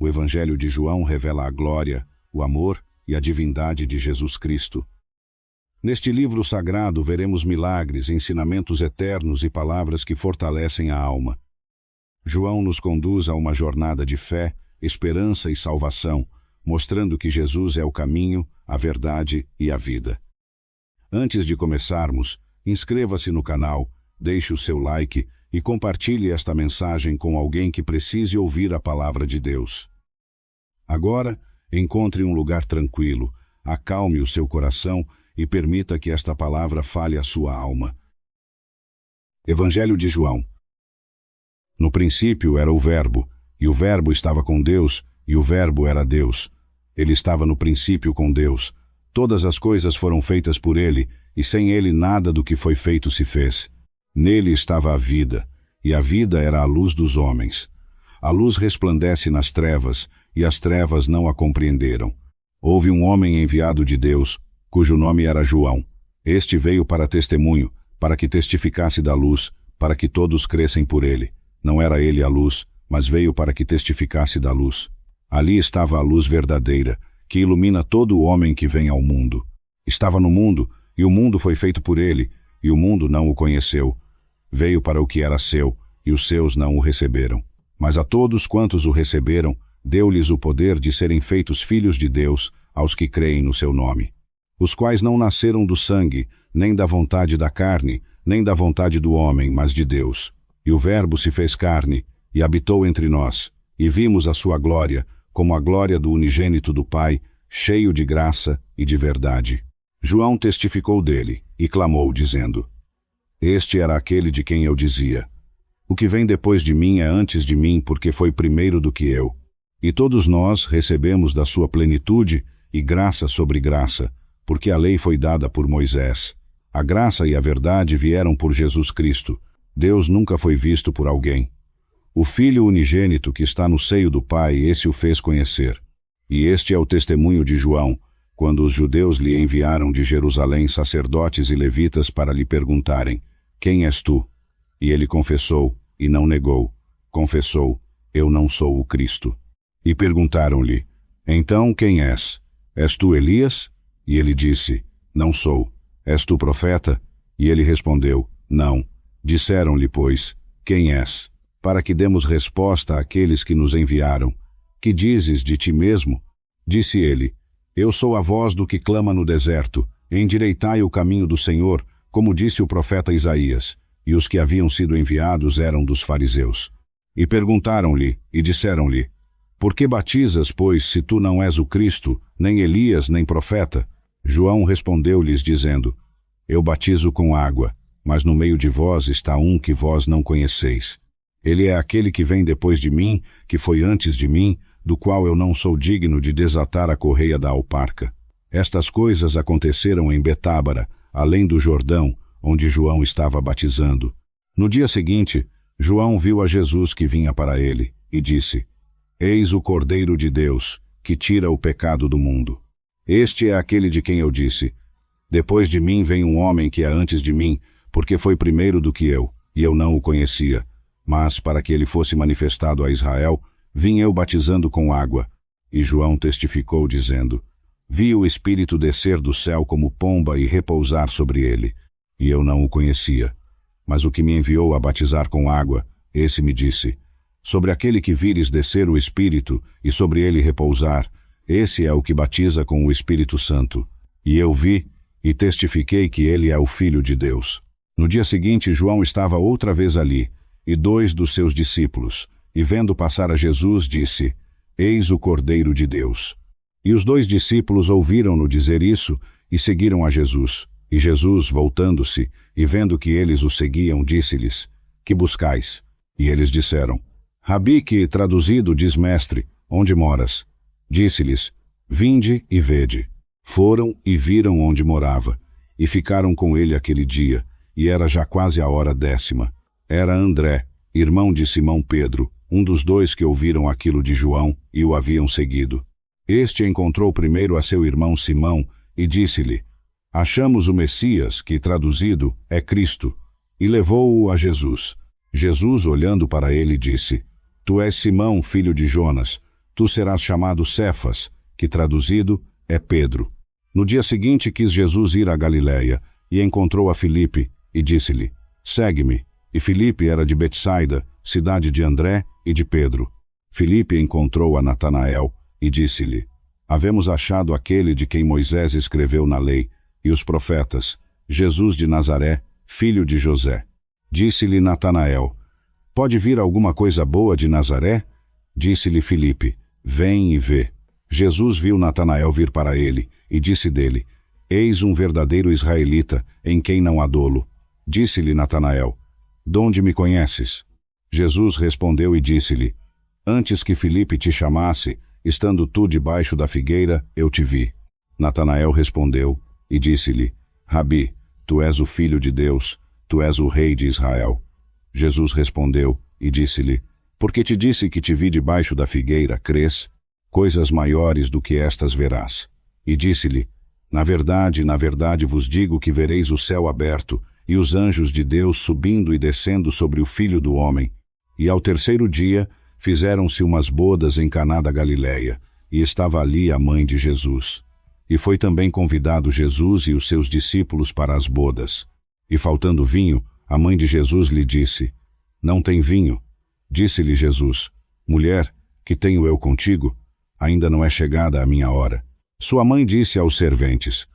O Evangelho de João revela a glória, o amor e a divindade de Jesus Cristo. Neste livro sagrado veremos milagres, ensinamentos eternos e palavras que fortalecem a alma. João nos conduz a uma jornada de fé, esperança e salvação, mostrando que Jesus é o caminho, a verdade e a vida. Antes de começarmos, inscreva-se no canal, deixe o seu like e compartilhe esta mensagem com alguém que precise ouvir a palavra de Deus. Agora, encontre um lugar tranquilo, acalme o seu coração e permita que esta palavra fale a sua alma. Evangelho de João. No princípio era o Verbo, e o Verbo estava com Deus, e o Verbo era Deus. Ele estava no princípio com Deus. Todas as coisas foram feitas por ele, e sem ele nada do que foi feito se fez. Nele estava a vida, e a vida era a luz dos homens. A luz resplandece nas trevas, e as trevas não a compreenderam. Houve um homem enviado de Deus, cujo nome era João. Este veio para testemunho, para que testificasse da luz, para que todos crescem por ele. Não era ele a luz, mas veio para que testificasse da luz. Ali estava a luz verdadeira, que ilumina todo o homem que vem ao mundo. Estava no mundo, e o mundo foi feito por ele, e o mundo não o conheceu. Veio para o que era seu, e os seus não o receberam. Mas a todos quantos o receberam, deu-lhes o poder de serem feitos filhos de Deus, aos que creem no seu nome. Os quais não nasceram do sangue, nem da vontade da carne, nem da vontade do homem, mas de Deus. E o Verbo se fez carne, e habitou entre nós, e vimos a sua glória, como a glória do unigênito do Pai, cheio de graça e de verdade. João testificou dele, e clamou, dizendo: Este era aquele de quem eu dizia: O que vem depois de mim é antes de mim, porque foi primeiro do que eu. E todos nós recebemos da sua plenitude, e graça sobre graça, porque a lei foi dada por Moisés. A graça e a verdade vieram por Jesus Cristo. Deus nunca foi visto por alguém. O Filho unigênito que está no seio do Pai, esse o fez conhecer. E este é o testemunho de João, quando os judeus lhe enviaram de Jerusalém sacerdotes e levitas para lhe perguntarem: Quem és tu? E ele confessou, e não negou. Confessou: Eu não sou o Cristo. E perguntaram-lhe: Então quem és? És tu Elias? E ele disse: Não sou. És tu profeta? E ele respondeu: Não. Disseram-lhe, pois: Quem és? Para que demos resposta àqueles que nos enviaram. Que dizes de ti mesmo? Disse ele: Eu sou a voz do que clama no deserto. Endireitai o caminho do Senhor, como disse o profeta Isaías. E os que haviam sido enviados eram dos fariseus. E perguntaram-lhe, e disseram-lhe: Por que batizas, pois, se tu não és o Cristo, nem Elias, nem profeta? João respondeu-lhes, dizendo: Eu batizo com água, mas no meio de vós está um que vós não conheceis. Ele é aquele que vem depois de mim, que foi antes de mim, do qual eu não sou digno de desatar a correia da alparca. Estas coisas aconteceram em Betábara, além do Jordão, onde João estava batizando. No dia seguinte, João viu a Jesus que vinha para ele, e disse: Eis o Cordeiro de Deus, que tira o pecado do mundo. Este é aquele de quem eu disse: Depois de mim vem um homem que é antes de mim, porque foi primeiro do que eu, e eu não o conhecia. Mas, para que ele fosse manifestado a Israel, vim eu batizando com água. E João testificou, dizendo: Vi o Espírito descer do céu como pomba e repousar sobre ele. E eu não o conhecia. Mas o que me enviou a batizar com água, esse me disse: Sobre aquele que vires descer o Espírito, e sobre ele repousar, esse é o que batiza com o Espírito Santo. E eu vi, e testifiquei que ele é o Filho de Deus. No dia seguinte, João estava outra vez ali, e 2 dos seus discípulos, e vendo passar a Jesus, disse: Eis o Cordeiro de Deus. E os 2 discípulos ouviram-no dizer isso, e seguiram a Jesus. E Jesus, voltando-se, e vendo que eles o seguiam, disse-lhes: Que buscais? E eles disseram: Rabi, que traduzido diz mestre, onde moras? Disse-lhes: Vinde e vede. Foram e viram onde morava, e ficaram com ele aquele dia, e era já quase a hora 10ª. Era André, irmão de Simão Pedro, um dos 2 que ouviram aquilo de João e o haviam seguido. Este encontrou primeiro a seu irmão Simão e disse-lhe: Achamos o Messias, que traduzido é Cristo, e levou-o a Jesus. Jesus, olhando para ele, disse: Tu és Simão, filho de Jonas, tu serás chamado Cefas, que traduzido é Pedro. No dia seguinte quis Jesus ir a Galiléia, e encontrou a Filipe, e disse-lhe, segue-me. E Filipe era de Betsaida, cidade de André e de Pedro. Filipe encontrou a Natanael, e disse-lhe, havemos achado aquele de quem Moisés escreveu na lei, e os profetas, Jesus de Nazaré, filho de José. Disse-lhe Natanael, pode vir alguma coisa boa de Nazaré? Disse-lhe Filipe, vem e vê. Jesus viu Natanael vir para ele, e disse dele, eis um verdadeiro israelita, em quem não há dolo. Disse-lhe Natanael, donde me conheces? Jesus respondeu e disse-lhe, antes que Filipe te chamasse, estando tu debaixo da figueira, eu te vi. Natanael respondeu e disse-lhe, Rabi, tu és o Filho de Deus, tu és o Rei de Israel. Jesus respondeu e disse-lhe, porque te disse que te vi debaixo da figueira, crês? Coisas maiores do que estas verás. E disse-lhe, na verdade vos digo que vereis o céu aberto, e os anjos de Deus subindo e descendo sobre o Filho do Homem. E ao terceiro dia, fizeram-se umas bodas em Caná da Galiléia, e estava ali a mãe de Jesus. E foi também convidado Jesus e os seus discípulos para as bodas. E faltando vinho, a mãe de Jesus lhe disse, não tem vinho. Disse-lhe Jesus, mulher, que tenho eu contigo? Ainda não é chegada a minha hora. Sua mãe disse aos serventes,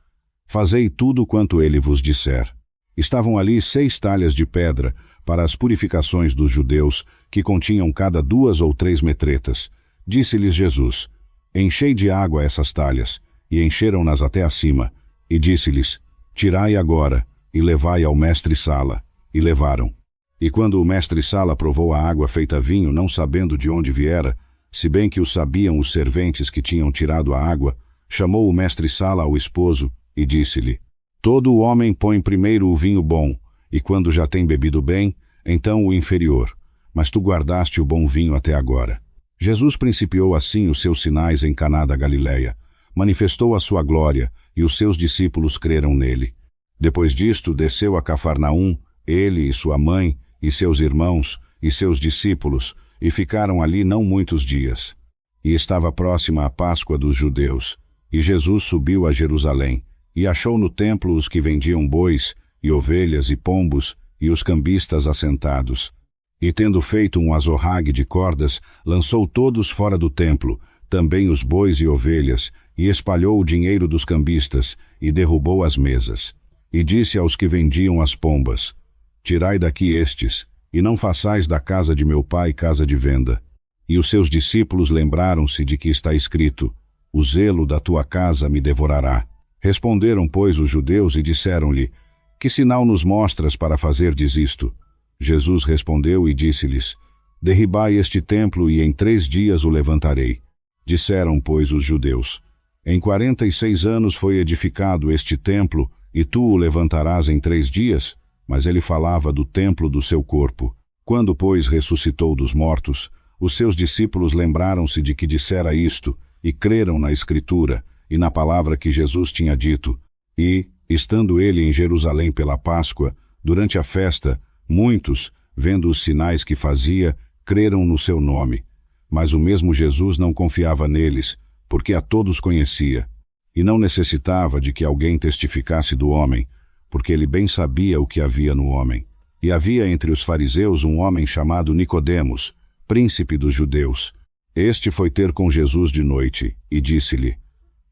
fazei tudo quanto ele vos disser. Estavam ali 6 talhas de pedra, para as purificações dos judeus, que continham cada 2 ou 3 metretas. Disse-lhes Jesus, enchei de água essas talhas, e encheram-nas até acima. E disse-lhes, tirai agora, e levai ao mestre-sala. E levaram. E quando o mestre-sala provou a água feita vinho, não sabendo de onde viera, se bem que o sabiam os serventes que tinham tirado a água, chamou o mestre-sala ao esposo, e disse-lhe, todo o homem põe primeiro o vinho bom, e quando já tem bebido bem, então o inferior. Mas tu guardaste o bom vinho até agora. Jesus principiou assim os seus sinais em Caná da Galiléia, manifestou a sua glória, e os seus discípulos creram nele. Depois disto, desceu a Cafarnaum, ele e sua mãe, e seus irmãos, e seus discípulos, e ficaram ali não muitos dias. E estava próxima a Páscoa dos judeus, e Jesus subiu a Jerusalém, e achou no templo os que vendiam bois, e ovelhas e pombos, e os cambistas assentados. E tendo feito um azorrague de cordas, lançou todos fora do templo, também os bois e ovelhas, e espalhou o dinheiro dos cambistas, e derrubou as mesas. E disse aos que vendiam as pombas, tirai daqui estes, e não façais da casa de meu pai casa de venda. E os seus discípulos lembraram-se de que está escrito, o zelo da tua casa me devorará. Responderam, pois, os judeus e disseram-lhe, que sinal nos mostras para fazerdes isto? Jesus respondeu e disse-lhes, derribai este templo e em 3 dias o levantarei. Disseram, pois, os judeus, em 46 anos foi edificado este templo, e tu o levantarás em 3 dias? Mas ele falava do templo do seu corpo. Quando, pois, ressuscitou dos mortos, os seus discípulos lembraram-se de que dissera isto, e creram na Escritura, e na palavra que Jesus tinha dito. E, estando ele em Jerusalém pela Páscoa, durante a festa, muitos, vendo os sinais que fazia, creram no seu nome. Mas o mesmo Jesus não confiava neles, porque a todos conhecia, e não necessitava de que alguém testificasse do homem, porque ele bem sabia o que havia no homem. E havia entre os fariseus um homem chamado Nicodemos, príncipe dos judeus. Este foi ter com Jesus de noite, e disse-lhe,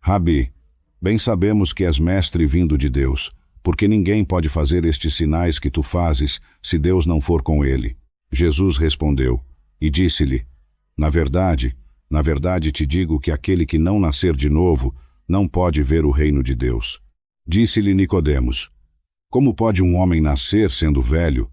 Rabi, bem sabemos que és mestre vindo de Deus, porque ninguém pode fazer estes sinais que tu fazes, se Deus não for com ele. Jesus respondeu, e disse-lhe, na verdade te digo que aquele que não nascer de novo, não pode ver o reino de Deus. Disse-lhe Nicodemos, como pode um homem nascer sendo velho?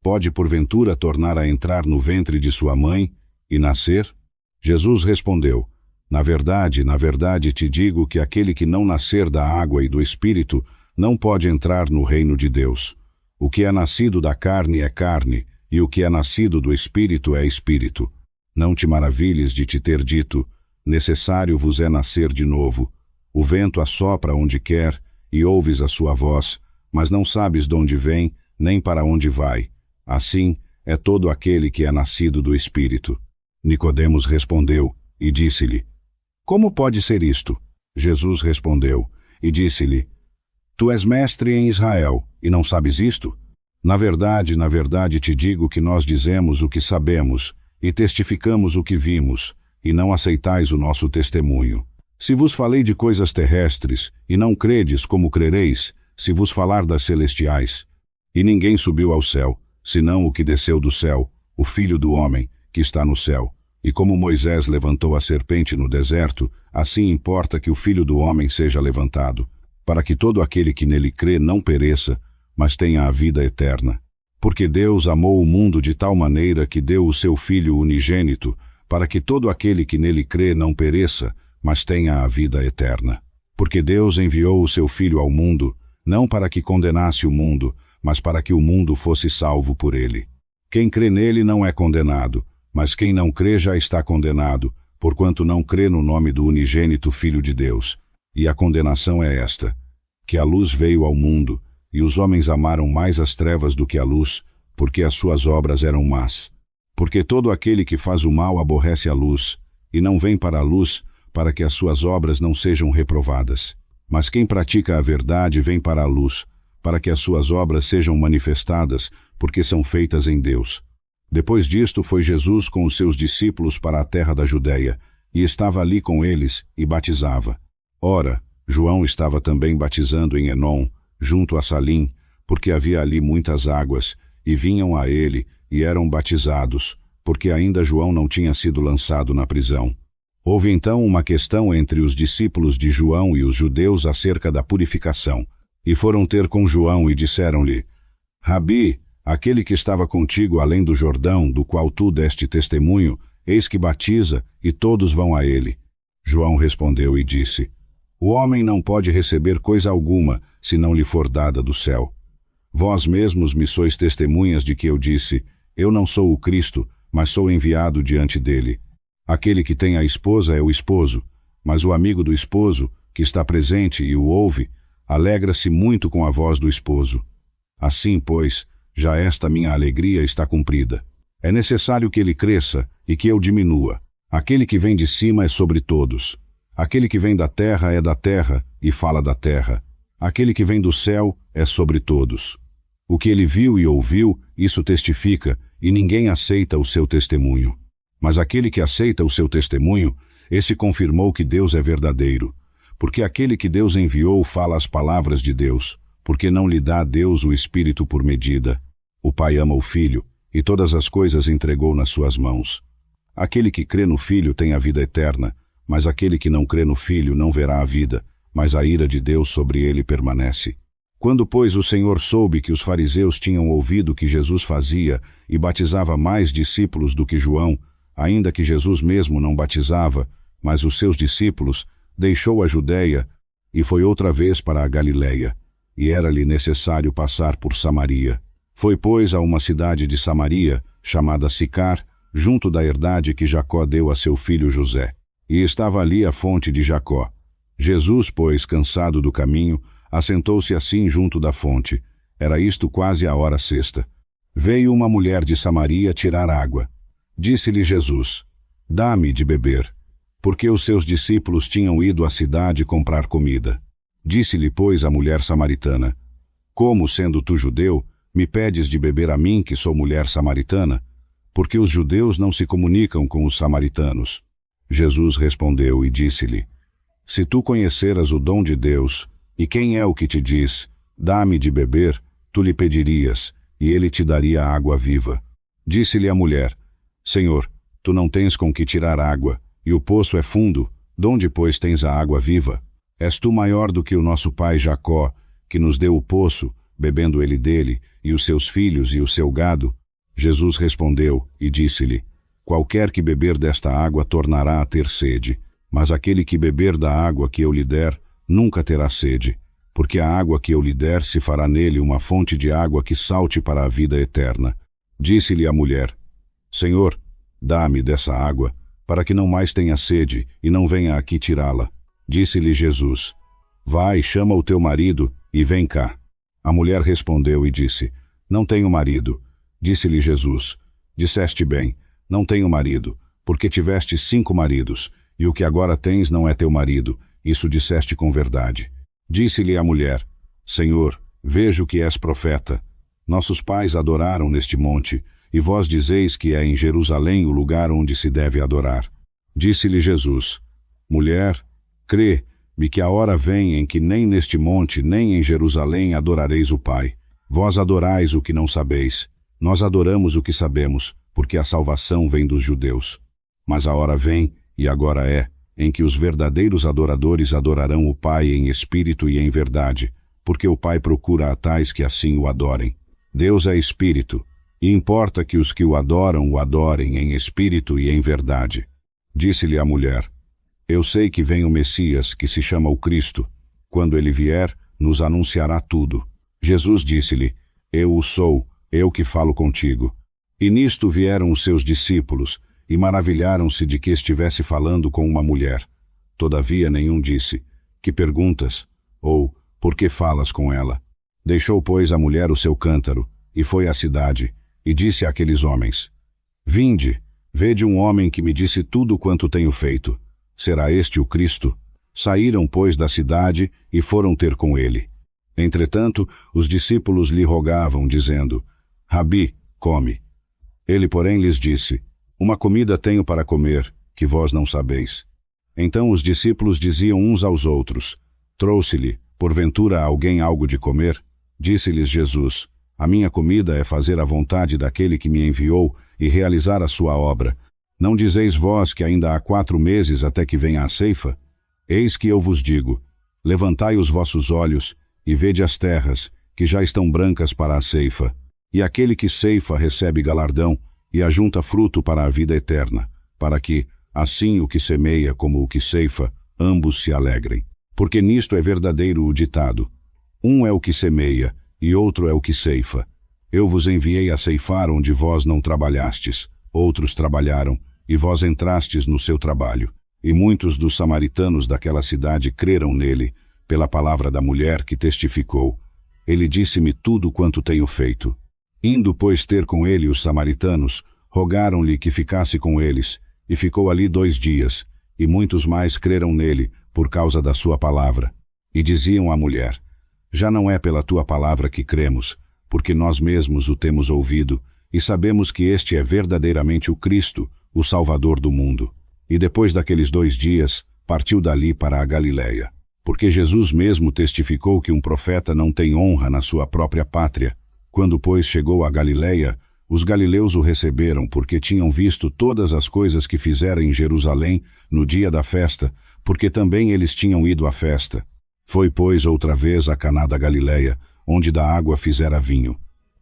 Pode porventura tornar a entrar no ventre de sua mãe e nascer? Jesus respondeu, na verdade te digo que aquele que não nascer da água e do Espírito não pode entrar no reino de Deus. O que é nascido da carne é carne, e o que é nascido do Espírito é Espírito. Não te maravilhes de te ter dito, necessário vos é nascer de novo. O vento assopra onde quer, e ouves a sua voz, mas não sabes de onde vem, nem para onde vai. Assim é todo aquele que é nascido do Espírito. Nicodemos respondeu, e disse-lhe: Como pode ser isto? Jesus respondeu e disse-lhe: Tu és mestre em Israel, e não sabes isto? Na verdade te digo que nós dizemos o que sabemos, e testificamos o que vimos, e não aceitais o nosso testemunho. Se vos falei de coisas terrestres, e não credes, como crereis, se vos falar das celestiais? E ninguém subiu ao céu, senão o que desceu do céu, o Filho do Homem, que está no céu. E como Moisés levantou a serpente no deserto, assim importa que o Filho do Homem seja levantado, para que todo aquele que nele crê não pereça, mas tenha a vida eterna. Porque Deus amou o mundo de tal maneira que deu o seu Filho unigênito, para que todo aquele que nele crê não pereça, mas tenha a vida eterna. Porque Deus enviou o seu Filho ao mundo, não para que condenasse o mundo, mas para que o mundo fosse salvo por ele. Quem crê nele não é condenado, mas quem não crê já está condenado, porquanto não crê no nome do unigênito Filho de Deus. E a condenação é esta: que a luz veio ao mundo, e os homens amaram mais as trevas do que a luz, porque as suas obras eram más. Porque todo aquele que faz o mal aborrece a luz, e não vem para a luz, para que as suas obras não sejam reprovadas. Mas quem pratica a verdade vem para a luz, para que as suas obras sejam manifestadas, porque são feitas em Deus. Depois disto foi Jesus com os seus discípulos para a terra da Judéia, e estava ali com eles, e batizava. Ora, João estava também batizando em Enom, junto a Salim, porque havia ali muitas águas, e vinham a ele, e eram batizados, porque ainda João não tinha sido lançado na prisão. Houve então uma questão entre os discípulos de João e os judeus acerca da purificação, e foram ter com João e disseram-lhe: Rabi, aquele que estava contigo além do Jordão, do qual tu deste testemunho, eis que batiza, e todos vão a ele. João respondeu e disse: O homem não pode receber coisa alguma, se não lhe for dada do céu. Vós mesmos me sois testemunhas de que eu disse: Eu não sou o Cristo, mas sou enviado diante dele. Aquele que tem a esposa é o esposo, mas o amigo do esposo, que está presente e o ouve, alegra-se muito com a voz do esposo. Assim, pois, já esta minha alegria está cumprida. É necessário que ele cresça e que eu diminua. Aquele que vem de cima é sobre todos. Aquele que vem da terra é da terra e fala da terra. Aquele que vem do céu é sobre todos. O que ele viu e ouviu, isso testifica, e ninguém aceita o seu testemunho. Mas aquele que aceita o seu testemunho, esse confirmou que Deus é verdadeiro. Porque aquele que Deus enviou fala as palavras de Deus, porque não lhe dá a Deus o Espírito por medida. O Pai ama o Filho, e todas as coisas entregou nas suas mãos. Aquele que crê no Filho tem a vida eterna, mas aquele que não crê no Filho não verá a vida, mas a ira de Deus sobre ele permanece. Quando, pois, o Senhor soube que os fariseus tinham ouvido o que Jesus fazia e batizava mais discípulos do que João, ainda que Jesus mesmo não batizava, mas os seus discípulos, deixou a Judéia e foi outra vez para a Galiléia, e era-lhe necessário passar por Samaria. Foi, pois, a uma cidade de Samaria, chamada Sicar, junto da herdade que Jacó deu a seu filho José. E estava ali a fonte de Jacó. Jesus, pois, cansado do caminho, assentou-se assim junto da fonte. Era isto quase a hora sexta. Veio uma mulher de Samaria tirar água. Disse-lhe Jesus: Dá-me de beber, porque os seus discípulos tinham ido à cidade comprar comida. Disse-lhe, pois, a mulher samaritana: Como, sendo tu judeu, me pedes de beber a mim, que sou mulher samaritana? Porque os judeus não se comunicam com os samaritanos. Jesus respondeu e disse-lhe: Se tu conheceras o dom de Deus, e quem é o que te diz: Dá-me de beber, tu lhe pedirias, e ele te daria água viva. Disse-lhe a mulher: Senhor, tu não tens com que tirar água, e o poço é fundo, donde, pois, tens a água viva? És tu maior do que o nosso pai Jacó, que nos deu o poço, bebendo ele dele, e os seus filhos e o seu gado? Jesus respondeu e disse-lhe: Qualquer que beber desta água tornará a ter sede, mas aquele que beber da água que eu lhe der, nunca terá sede, porque a água que eu lhe der se fará nele uma fonte de água que salte para a vida eterna. Disse-lhe a mulher: Senhor, dá-me dessa água, para que não mais tenha sede e não venha aqui tirá-la. Disse-lhe Jesus: Vai, chama o teu marido e vem cá. A mulher respondeu e disse: Não tenho marido. Disse-lhe Jesus: Disseste bem, não tenho marido, porque tiveste 5 maridos, e o que agora tens não é teu marido, isso disseste com verdade. Disse-lhe a mulher: Senhor, vejo que és profeta. Nossos pais adoraram neste monte, e vós dizeis que é em Jerusalém o lugar onde se deve adorar. Disse-lhe Jesus: Mulher, crê-me que a hora vem em que nem neste monte, nem em Jerusalém adorareis o Pai. Vós adorais o que não sabeis. Nós adoramos o que sabemos, porque a salvação vem dos judeus. Mas a hora vem, e agora é, em que os verdadeiros adoradores adorarão o Pai em espírito e em verdade, porque o Pai procura a tais que assim o adorem. Deus é espírito, e importa que os que o adorem em espírito e em verdade. Disse-lhe a mulher: Eu sei que vem o Messias, que se chama o Cristo. Quando ele vier, nos anunciará tudo. Jesus disse-lhe: Eu o sou, eu que falo contigo. E nisto vieram os seus discípulos, e maravilharam-se de que estivesse falando com uma mulher. Todavia nenhum disse: Que perguntas? Ou, por que falas com ela? Deixou, pois, a mulher o seu cântaro, e foi à cidade, e disse àqueles homens: Vinde, vede um homem que me disse tudo quanto tenho feito. Será este o Cristo? Saíram, pois, da cidade, e foram ter com ele. Entretanto, os discípulos lhe rogavam, dizendo: Rabi, come. Ele, porém, lhes disse: Uma comida tenho para comer, que vós não sabeis. Então os discípulos diziam uns aos outros: Trouxe-lhe, porventura, alguém algo de comer? Disse-lhes Jesus: A minha comida é fazer a vontade daquele que me enviou e realizar a sua obra. Não dizeis vós que ainda há 4 meses até que venha a ceifa? Eis que eu vos digo: levantai os vossos olhos e vede as terras, que já estão brancas para a ceifa. E aquele que ceifa recebe galardão e ajunta fruto para a vida eterna, para que, assim o que semeia como o que ceifa, ambos se alegrem. Porque nisto é verdadeiro o ditado: um é o que semeia, e outro é o que ceifa. Eu vos enviei a ceifar onde vós não trabalhastes. Outros trabalharam, e vós entrastes no seu trabalho. E muitos dos samaritanos daquela cidade creram nele, pela palavra da mulher que testificou: Ele disse-me tudo quanto tenho feito. Indo, pois, ter com ele os samaritanos, rogaram-lhe que ficasse com eles, e ficou ali 2 dias, e muitos mais creram nele, por causa da sua palavra. E diziam à mulher: Já não é pela tua palavra que cremos, porque nós mesmos o temos ouvido, e sabemos que este é verdadeiramente o Cristo, o Salvador do mundo. E depois daqueles 2 dias, partiu dali para a Galileia. Porque Jesus mesmo testificou que um profeta não tem honra na sua própria pátria. Quando, pois, chegou a Galileia, os galileus o receberam, porque tinham visto todas as coisas que fizera em Jerusalém no dia da festa, porque também eles tinham ido à festa. Foi, pois, outra vez a Caná da Galileia, onde da água fizera vinho.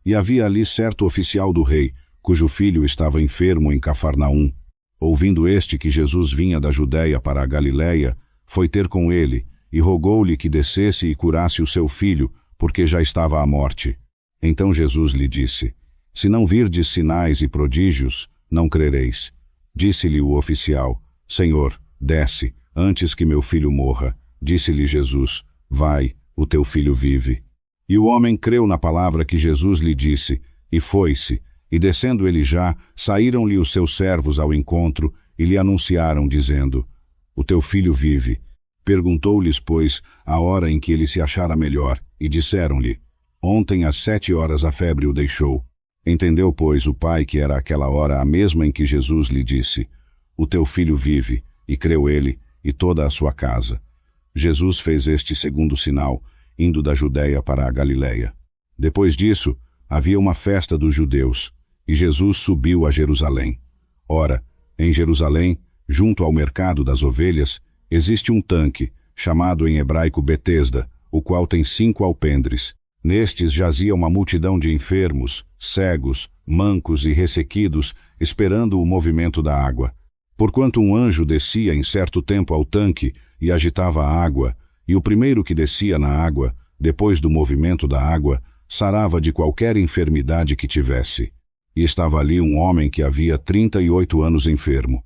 E havia ali certo oficial do rei, cujo filho estava enfermo em Cafarnaum. Ouvindo este que Jesus vinha da Judeia para a Galileia, foi ter com ele, e rogou-lhe que descesse e curasse o seu filho, porque já estava à morte. Então Jesus lhe disse: Se não virdes sinais e prodígios, não crereis. Disse-lhe o oficial: Senhor, desce, antes que meu filho morra. Disse-lhe Jesus: Vai, o teu filho vive. E o homem creu na palavra que Jesus lhe disse, e foi-se. E descendo ele já, saíram-lhe os seus servos ao encontro, e lhe anunciaram, dizendo: O teu filho vive. Perguntou-lhes, pois, a hora em que ele se achara melhor, e disseram-lhe: Ontem às 7 horas a febre o deixou. Entendeu, pois, o pai que era aquela hora a mesma em que Jesus lhe disse: O teu filho vive, e creu ele, e toda a sua casa. Jesus fez este segundo sinal, indo da Judeia para a Galileia. Depois disso, havia uma festa dos judeus, e Jesus subiu a Jerusalém. Ora, em Jerusalém, junto ao mercado das ovelhas, existe um tanque, chamado em hebraico Betesda, o qual tem 5 alpendres. Nestes jazia uma multidão de enfermos, cegos, mancos e ressequidos, esperando o movimento da água. Porquanto um anjo descia em certo tempo ao tanque e agitava a água, e o primeiro que descia na água, depois do movimento da água, sarava de qualquer enfermidade que tivesse. E estava ali um homem que havia 38 anos enfermo.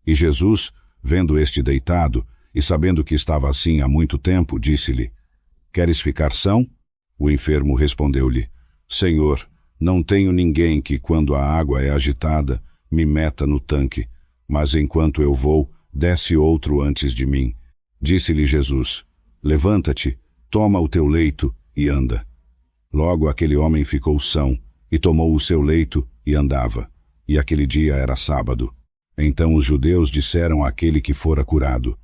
E Jesus, vendo este deitado, e sabendo que estava assim há muito tempo, disse-lhe: Queres ficar são? O enfermo respondeu-lhe: Senhor, não tenho ninguém que, quando a água é agitada, me meta no tanque. Mas enquanto eu vou, desce outro antes de mim. Disse-lhe Jesus: levanta-te, toma o teu leito e anda. Logo aquele homem ficou são, e tomou o seu leito e andava. E aquele dia era sábado. Então os judeus disseram àquele que fora curado: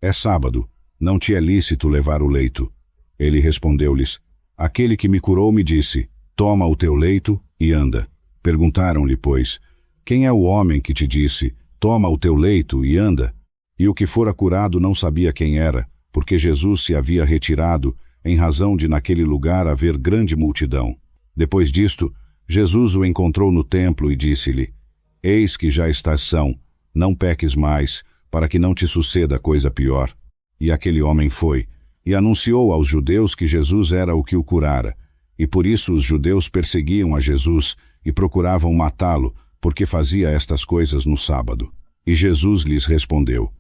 é sábado, não te é lícito levar o leito. Ele respondeu-lhes: aquele que me curou me disse: toma o teu leito e anda. Perguntaram-lhe, pois: quem é o homem que te disse: toma o teu leito e anda? E o que fora curado não sabia quem era, porque Jesus se havia retirado, em razão de naquele lugar haver grande multidão. Depois disto, Jesus o encontrou no templo e disse-lhe: eis que já estás são, não peques mais, para que não te suceda coisa pior. E aquele homem foi, e anunciou aos judeus que Jesus era o que o curara, e por isso os judeus perseguiam a Jesus e procuravam matá-lo, porque fazia estas coisas no sábado. E Jesus lhes respondeu: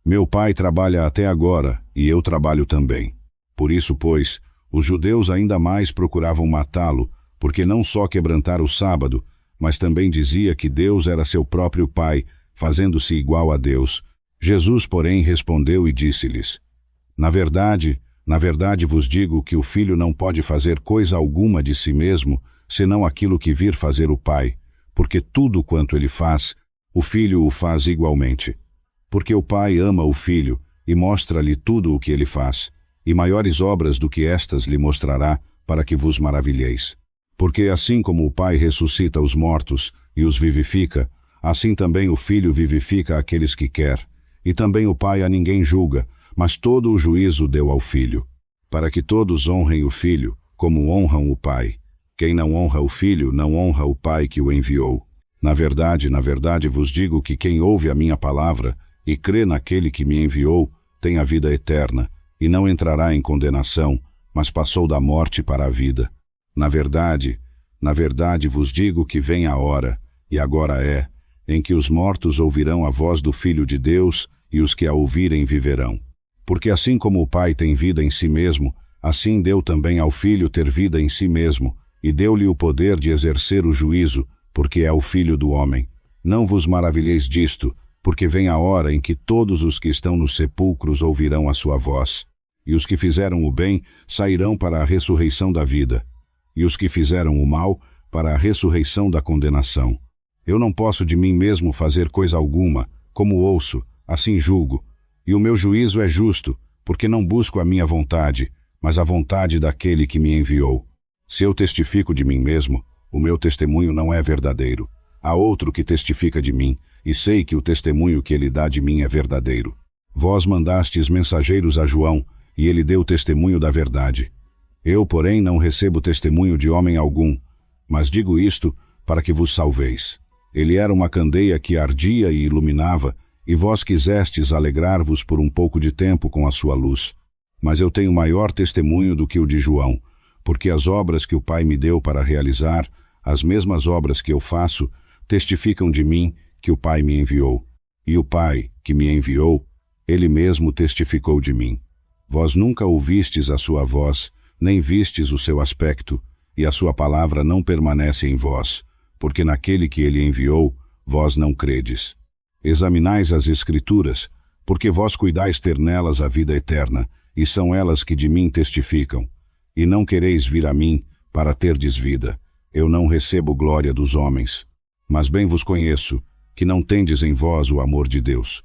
meu Pai trabalha até agora, e eu trabalho também. Por isso, pois, os judeus ainda mais procuravam matá-lo, porque não só quebrantara o sábado, mas também dizia que Deus era seu próprio Pai, fazendo-se igual a Deus. Jesus, porém, respondeu e disse-lhes: na verdade vos digo que o Filho não pode fazer coisa alguma de si mesmo, senão aquilo que vir fazer o Pai, porque tudo quanto ele faz, o Filho o faz igualmente. Porque o Pai ama o Filho e mostra-lhe tudo o que ele faz, e maiores obras do que estas lhe mostrará, para que vos maravilheis. Porque assim como o Pai ressuscita os mortos e os vivifica, assim também o Filho vivifica aqueles que quer. E também o Pai a ninguém julga, mas todo o juízo deu ao Filho, para que todos honrem o Filho, como honram o Pai. Quem não honra o Filho, não honra o Pai que o enviou. Na verdade vos digo que quem ouve a minha palavra e crê naquele que me enviou, tem a vida eterna, e não entrará em condenação, mas passou da morte para a vida. Na verdade vos digo que vem a hora, e agora é, em que os mortos ouvirão a voz do Filho de Deus, e os que a ouvirem viverão. Porque assim como o Pai tem vida em si mesmo, assim deu também ao Filho ter vida em si mesmo, e deu-lhe o poder de exercer o juízo, porque é o Filho do homem. Não vos maravilheis disto, porque vem a hora em que todos os que estão nos sepulcros ouvirão a sua voz. E os que fizeram o bem sairão para a ressurreição da vida, e os que fizeram o mal para a ressurreição da condenação. Eu não posso de mim mesmo fazer coisa alguma, como ouço, assim julgo. E o meu juízo é justo, porque não busco a minha vontade, mas a vontade daquele que me enviou. Se eu testifico de mim mesmo, o meu testemunho não é verdadeiro. Há outro que testifica de mim, e sei que o testemunho que ele dá de mim é verdadeiro. Vós mandastes mensageiros a João, e ele deu testemunho da verdade. Eu, porém, não recebo testemunho de homem algum, mas digo isto para que vos salveis. Ele era uma candeia que ardia e iluminava, e vós quisestes alegrar-vos por um pouco de tempo com a sua luz. Mas eu tenho maior testemunho do que o de João, porque as obras que o Pai me deu para realizar, as mesmas obras que eu faço, testificam de mim que o Pai me enviou. E o Pai, que me enviou, ele mesmo testificou de mim. Vós nunca ouvistes a sua voz, nem vistes o seu aspecto, e a sua palavra não permanece em vós, porque naquele que ele enviou, vós não credes. Examinais as Escrituras, porque vós cuidais ter nelas a vida eterna, e são elas que de mim testificam. E não quereis vir a mim, para terdes vida. Eu não recebo glória dos homens. Mas bem vos conheço, que não tendes em vós o amor de Deus.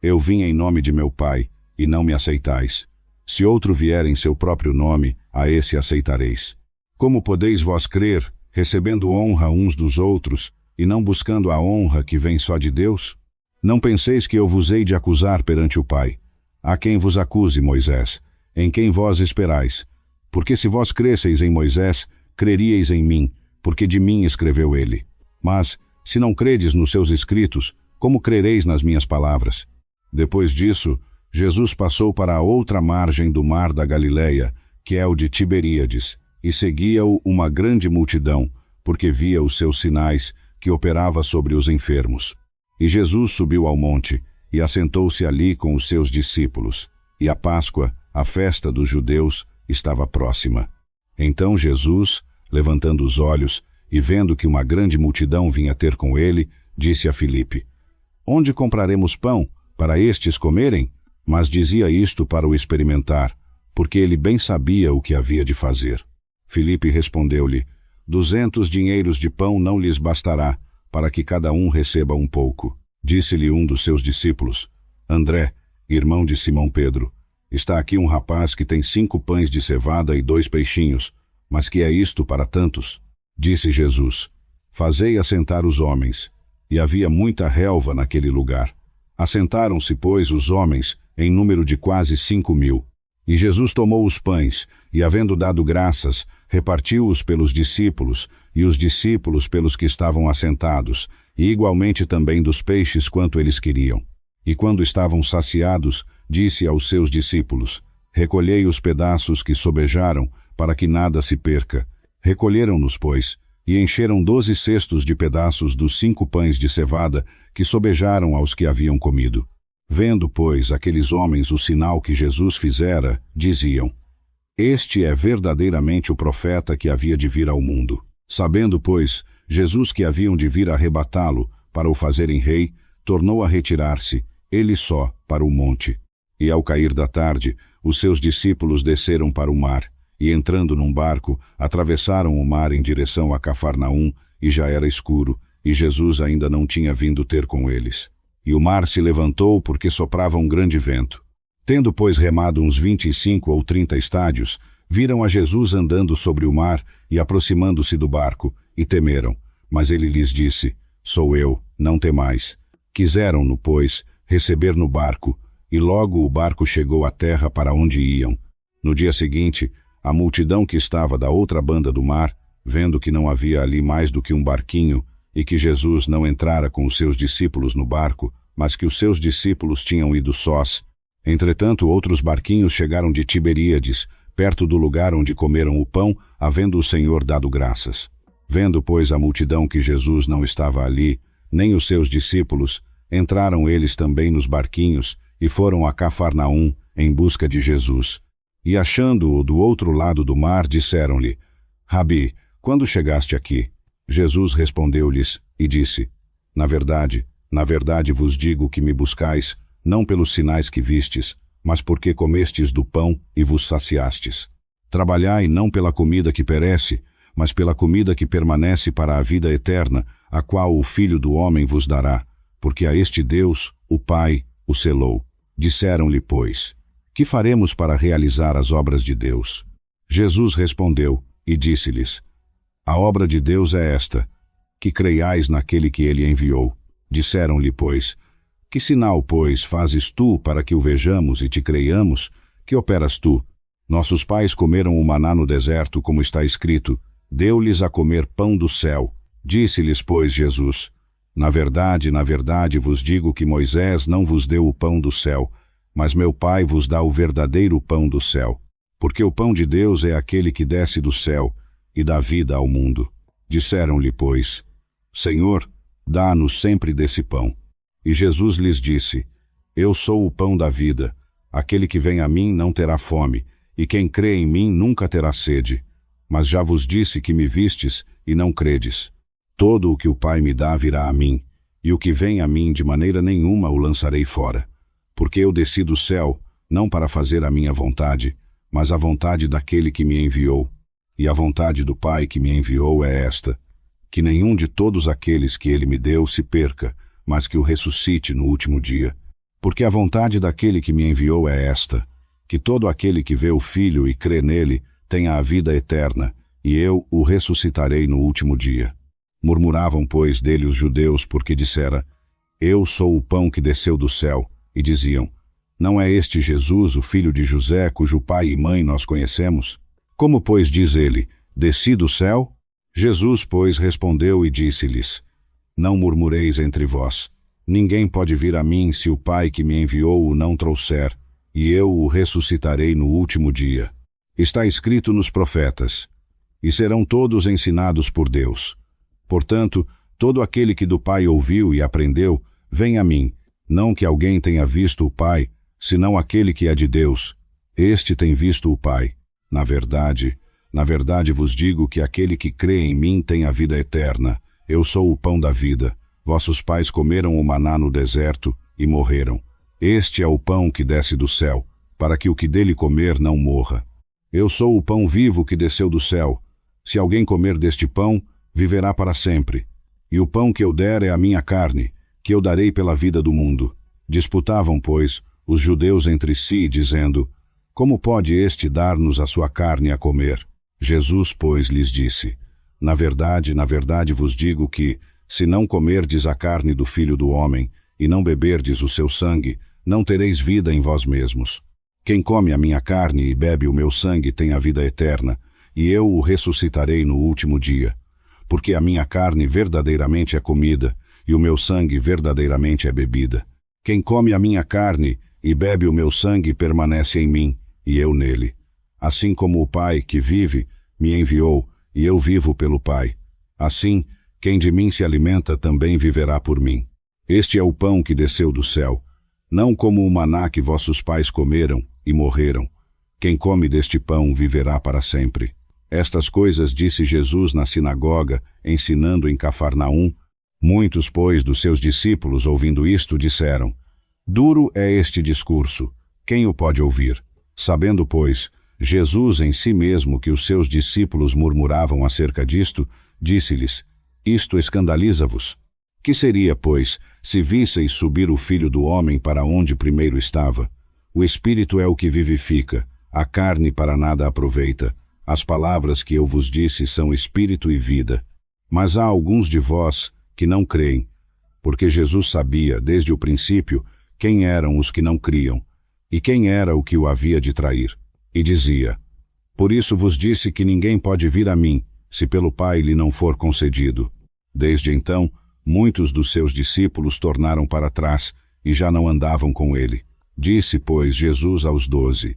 Eu vim em nome de meu Pai, e não me aceitais. Se outro vier em seu próprio nome, a esse aceitareis. Como podeis vós crer, recebendo honra uns dos outros, e não buscando a honra que vem só de Deus? Não penseis que eu vos hei de acusar perante o Pai. Há quem vos acuse, Moisés, em quem vós esperais. Porque se vós cresseis em Moisés, creríeis em mim, porque de mim escreveu ele. Mas, se não credes nos seus escritos, como crereis nas minhas palavras? Depois disso, Jesus passou para a outra margem do mar da Galileia, que é o de Tiberíades, e seguia-o uma grande multidão, porque via os seus sinais que operava sobre os enfermos. E Jesus subiu ao monte, e assentou-se ali com os seus discípulos. E a Páscoa, a festa dos judeus, estava próxima. Então Jesus, levantando os olhos, e vendo que uma grande multidão vinha ter com ele, disse a Filipe: onde compraremos pão para estes comerem? Mas dizia isto para o experimentar, porque ele bem sabia o que havia de fazer. Filipe respondeu-lhe: 200 dinheiros de pão não lhes bastará, para que cada um receba um pouco. Disse-lhe um dos seus discípulos, André, irmão de Simão Pedro: está aqui um rapaz que tem 5 pães de cevada e 2 peixinhos, mas que é isto para tantos? Disse Jesus: fazei assentar os homens. E havia muita relva naquele lugar. Assentaram-se, pois, os homens, em número de quase 5.000. E Jesus tomou os pães, e havendo dado graças, repartiu-os pelos discípulos, e os discípulos pelos que estavam assentados, e igualmente também dos peixes quanto eles queriam. E quando estavam saciados, disse aos seus discípulos: recolhei os pedaços que sobejaram, para que nada se perca. Recolheram-nos, pois, e encheram 12 cestos de pedaços dos 5 pães de cevada que sobejaram aos que haviam comido. Vendo, pois, aqueles homens o sinal que Jesus fizera, diziam: este é verdadeiramente o profeta que havia de vir ao mundo. Sabendo, pois, Jesus que haviam de vir arrebatá-lo para o fazerem rei, tornou a retirar-se, ele só, para o monte. E ao cair da tarde, os seus discípulos desceram para o mar, e entrando num barco, atravessaram o mar em direção a Cafarnaum, e já era escuro, e Jesus ainda não tinha vindo ter com eles. E o mar se levantou porque soprava um grande vento. Tendo, pois, remado uns 25 ou 30 estádios, viram a Jesus andando sobre o mar e aproximando-se do barco, e temeram. Mas ele lhes disse: sou eu, não temais. Quiseram-no, pois, receber no barco, e logo o barco chegou à terra para onde iam. No dia seguinte, a multidão que estava da outra banda do mar, vendo que não havia ali mais do que um barquinho, e que Jesus não entrara com os seus discípulos no barco, mas que os seus discípulos tinham ido sós. Entretanto, outros barquinhos chegaram de Tiberíades, perto do lugar onde comeram o pão, havendo o Senhor dado graças. Vendo, pois, a multidão que Jesus não estava ali, nem os seus discípulos, entraram eles também nos barquinhos, e foram a Cafarnaum, em busca de Jesus. E achando-o do outro lado do mar, disseram-lhe: Rabi, quando chegaste aqui? Jesus respondeu-lhes e disse: na verdade vos digo que me buscais, não pelos sinais que vistes, mas porque comestes do pão e vos saciastes. Trabalhai não pela comida que perece, mas pela comida que permanece para a vida eterna, a qual o Filho do Homem vos dará, porque a este Deus, o Pai, o selou. Disseram-lhe, pois: que faremos para realizar as obras de Deus? Jesus respondeu e disse-lhes: a obra de Deus é esta, que creiais naquele que ele enviou. Disseram-lhe, pois: que sinal, pois, fazes tu para que o vejamos e te creiamos? Que operas tu? Nossos pais comeram o maná no deserto, como está escrito: deu-lhes a comer pão do céu. Disse-lhes, pois, Jesus: na verdade vos digo que Moisés não vos deu o pão do céu, mas meu Pai vos dá o verdadeiro pão do céu. Porque o pão de Deus é aquele que desce do céu e dá vida ao mundo. Disseram-lhe, pois: Senhor, dá-nos sempre desse pão. E Jesus lhes disse: eu sou o pão da vida. Aquele que vem a mim não terá fome, e quem crê em mim nunca terá sede. Mas já vos disse que me vistes e não credes. Todo o que o Pai me dá virá a mim, e o que vem a mim de maneira nenhuma o lançarei fora. Porque eu desci do céu, não para fazer a minha vontade, mas a vontade daquele que me enviou. E a vontade do Pai que me enviou é esta: que nenhum de todos aqueles que ele me deu se perca, mas que o ressuscite no último dia. Porque a vontade daquele que me enviou é esta: que todo aquele que vê o Filho e crê nele tenha a vida eterna, e eu o ressuscitarei no último dia. Murmuravam, pois, dele os judeus, porque dissera: eu sou o pão que desceu do céu. E diziam: não é este Jesus, o filho de José, cujo pai e mãe nós conhecemos? Como, pois, diz ele: desci do céu? Jesus, pois, respondeu e disse-lhes: não murmureis entre vós. Ninguém pode vir a mim se o Pai que me enviou o não trouxer, e eu o ressuscitarei no último dia. Está escrito nos profetas: e serão todos ensinados por Deus. Portanto, todo aquele que do Pai ouviu e aprendeu, vem a mim. Não que alguém tenha visto o Pai, senão aquele que é de Deus. Este tem visto o Pai. Na verdade vos digo que aquele que crê em mim tem a vida eterna. Eu sou o pão da vida. Vossos pais comeram o maná no deserto e morreram. Este é o pão que desce do céu, para que o que dele comer não morra. Eu sou o pão vivo que desceu do céu. Se alguém comer deste pão, viverá para sempre. E o pão que eu der é a minha carne, que eu darei pela vida do mundo. Disputavam, pois, os judeus entre si, dizendo: Como pode este dar-nos a sua carne a comer? Jesus, pois, lhes disse: na verdade vos digo que, se não comerdes a carne do Filho do Homem, e não beberdes o seu sangue, não tereis vida em vós mesmos. Quem come a minha carne e bebe o meu sangue tem a vida eterna, e eu o ressuscitarei no último dia. Porque a minha carne verdadeiramente é comida, e o meu sangue verdadeiramente é bebida. Quem come a minha carne e bebe o meu sangue permanece em mim, e eu nele. Assim como o Pai, que vive, me enviou, e eu vivo pelo Pai. Assim, quem de mim se alimenta também viverá por mim. Este é o pão que desceu do céu, não como o maná que vossos pais comeram e morreram. Quem come deste pão viverá para sempre. Estas coisas disse Jesus na sinagoga, ensinando em Cafarnaum. Muitos, pois, dos seus discípulos, ouvindo isto, disseram: Duro é este discurso, quem o pode ouvir? Sabendo, pois, Jesus em si mesmo que os seus discípulos murmuravam acerca disto, disse-lhes: Isto escandaliza-vos? Que seria, pois, se visseis subir o Filho do Homem para onde primeiro estava? O Espírito é o que vivifica, a carne para nada aproveita. As palavras que eu vos disse são Espírito e vida. Mas há alguns de vós que não creem, porque Jesus sabia, desde o princípio, quem eram os que não criam, e quem era o que o havia de trair. E dizia: Por isso vos disse que ninguém pode vir a mim, se pelo Pai lhe não for concedido. Desde então, muitos dos seus discípulos tornaram para trás, e já não andavam com ele. Disse, pois, Jesus aos 12: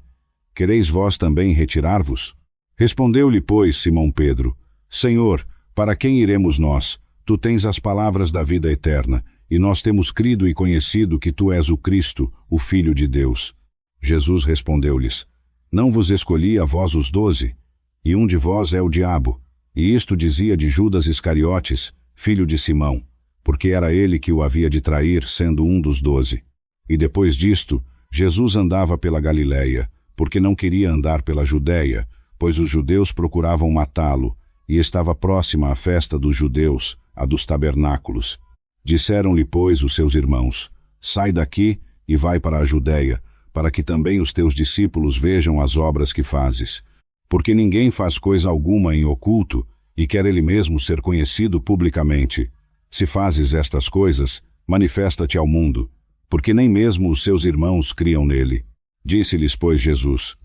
Quereis vós também retirar-vos? Respondeu-lhe, pois, Simão Pedro: Senhor, para quem iremos nós? Tu tens as palavras da vida eterna, e nós temos crido e conhecido que tu és o Cristo, o Filho de Deus. Jesus respondeu-lhes: Não vos escolhi a vós os 12? E um de vós é o diabo. E isto dizia de Judas Iscariotes, filho de Simão, porque era ele que o havia de trair, sendo um dos 12. E depois disto, Jesus andava pela Galiléia, porque não queria andar pela Judéia, pois os judeus procuravam matá-lo, e estava próxima a festa dos judeus, a dos tabernáculos. Disseram-lhe, pois, os seus irmãos: Sai daqui e vai para a Judéia, para que também os teus discípulos vejam as obras que fazes. Porque ninguém faz coisa alguma em oculto, e quer ele mesmo ser conhecido publicamente. Se fazes estas coisas, manifesta-te ao mundo, porque nem mesmo os seus irmãos criam nele. Disse-lhes, pois, Jesus: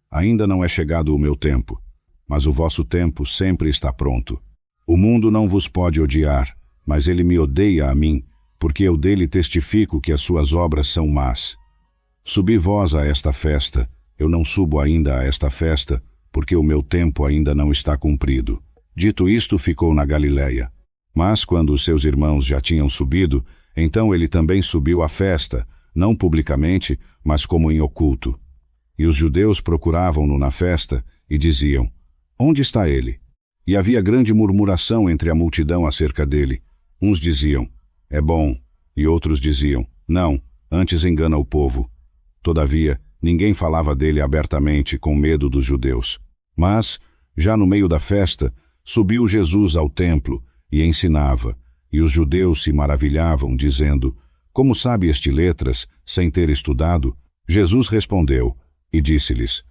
Ainda não é chegado o meu tempo, mas o vosso tempo sempre está pronto. O mundo não vos pode odiar, mas ele me odeia a mim, porque eu dele testifico que as suas obras são más. Subi vós a esta festa, eu não subo ainda a esta festa, porque o meu tempo ainda não está cumprido. Dito isto, ficou na Galiléia. Mas quando os seus irmãos já tinham subido, então ele também subiu à festa, não publicamente, mas como em oculto. E os judeus procuravam-no na festa e diziam: Onde está ele? E havia grande murmuração entre a multidão acerca dele. Uns diziam: É bom, e outros diziam: Não, antes engana o povo. Todavia, ninguém falava dele abertamente, com medo dos judeus. Mas, já no meio da festa, subiu Jesus ao templo e ensinava, e os judeus se maravilhavam, dizendo: Como sabe este letras, sem ter estudado? Jesus respondeu e disse-lhes: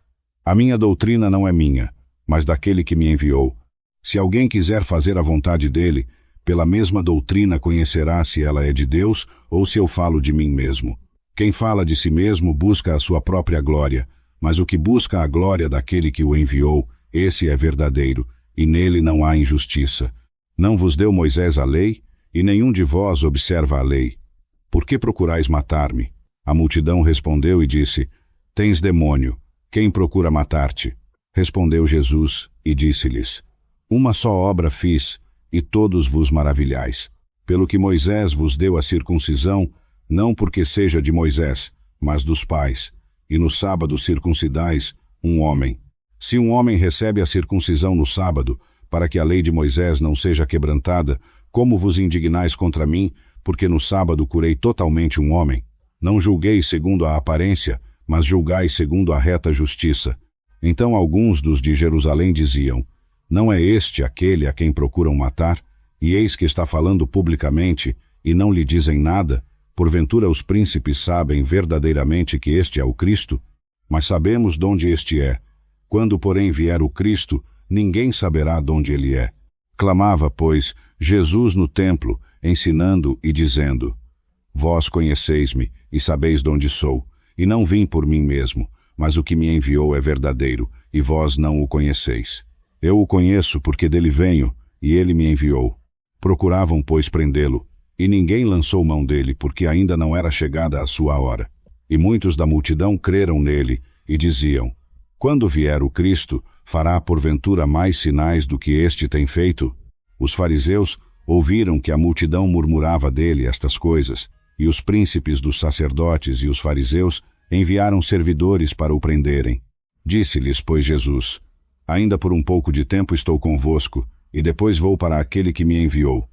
A minha doutrina não é minha, mas daquele que me enviou. Se alguém quiser fazer a vontade dele, pela mesma doutrina conhecerá se ela é de Deus ou se eu falo de mim mesmo. Quem fala de si mesmo busca a sua própria glória, mas o que busca a glória daquele que o enviou, esse é verdadeiro, e nele não há injustiça. Não vos deu Moisés a lei, e nenhum de vós observa a lei. Por que procurais matar-me? A multidão respondeu e disse: Tens demônio, quem procura matar-te? Respondeu Jesus e disse-lhes: Uma só obra fiz, e todos vos maravilhais. Pelo que Moisés vos deu a circuncisão, não porque seja de Moisés, mas dos pais, e no sábado circuncidais um homem. Se um homem recebe a circuncisão no sábado, para que a lei de Moisés não seja quebrantada, como vos indignais contra mim, porque no sábado curei totalmente um homem. Não julgueis segundo a aparência, mas julgai segundo a reta justiça. Então alguns dos de Jerusalém diziam: não é este aquele a quem procuram matar? E eis que está falando publicamente, e não lhe dizem nada? Porventura os príncipes sabem verdadeiramente que este é o Cristo? Mas sabemos donde este é. Quando, porém, vier o Cristo, ninguém saberá donde ele é. Clamava, pois, Jesus no templo, ensinando e dizendo: vós conheceis-me, e sabeis donde sou, e não vim por mim mesmo, mas o que me enviou é verdadeiro, e vós não o conheceis. Eu o conheço porque dele venho, e ele me enviou. Procuravam, pois, prendê-lo, e ninguém lançou mão dele, porque ainda não era chegada a sua hora. E muitos da multidão creram nele, e diziam: quando vier o Cristo, fará porventura mais sinais do que este tem feito? Os fariseus ouviram que a multidão murmurava dele estas coisas, e os príncipes dos sacerdotes e os fariseus enviaram servidores para o prenderem. Disse-lhes, pois, Jesus: ainda por um pouco de tempo estou convosco, e depois vou para aquele que me enviou.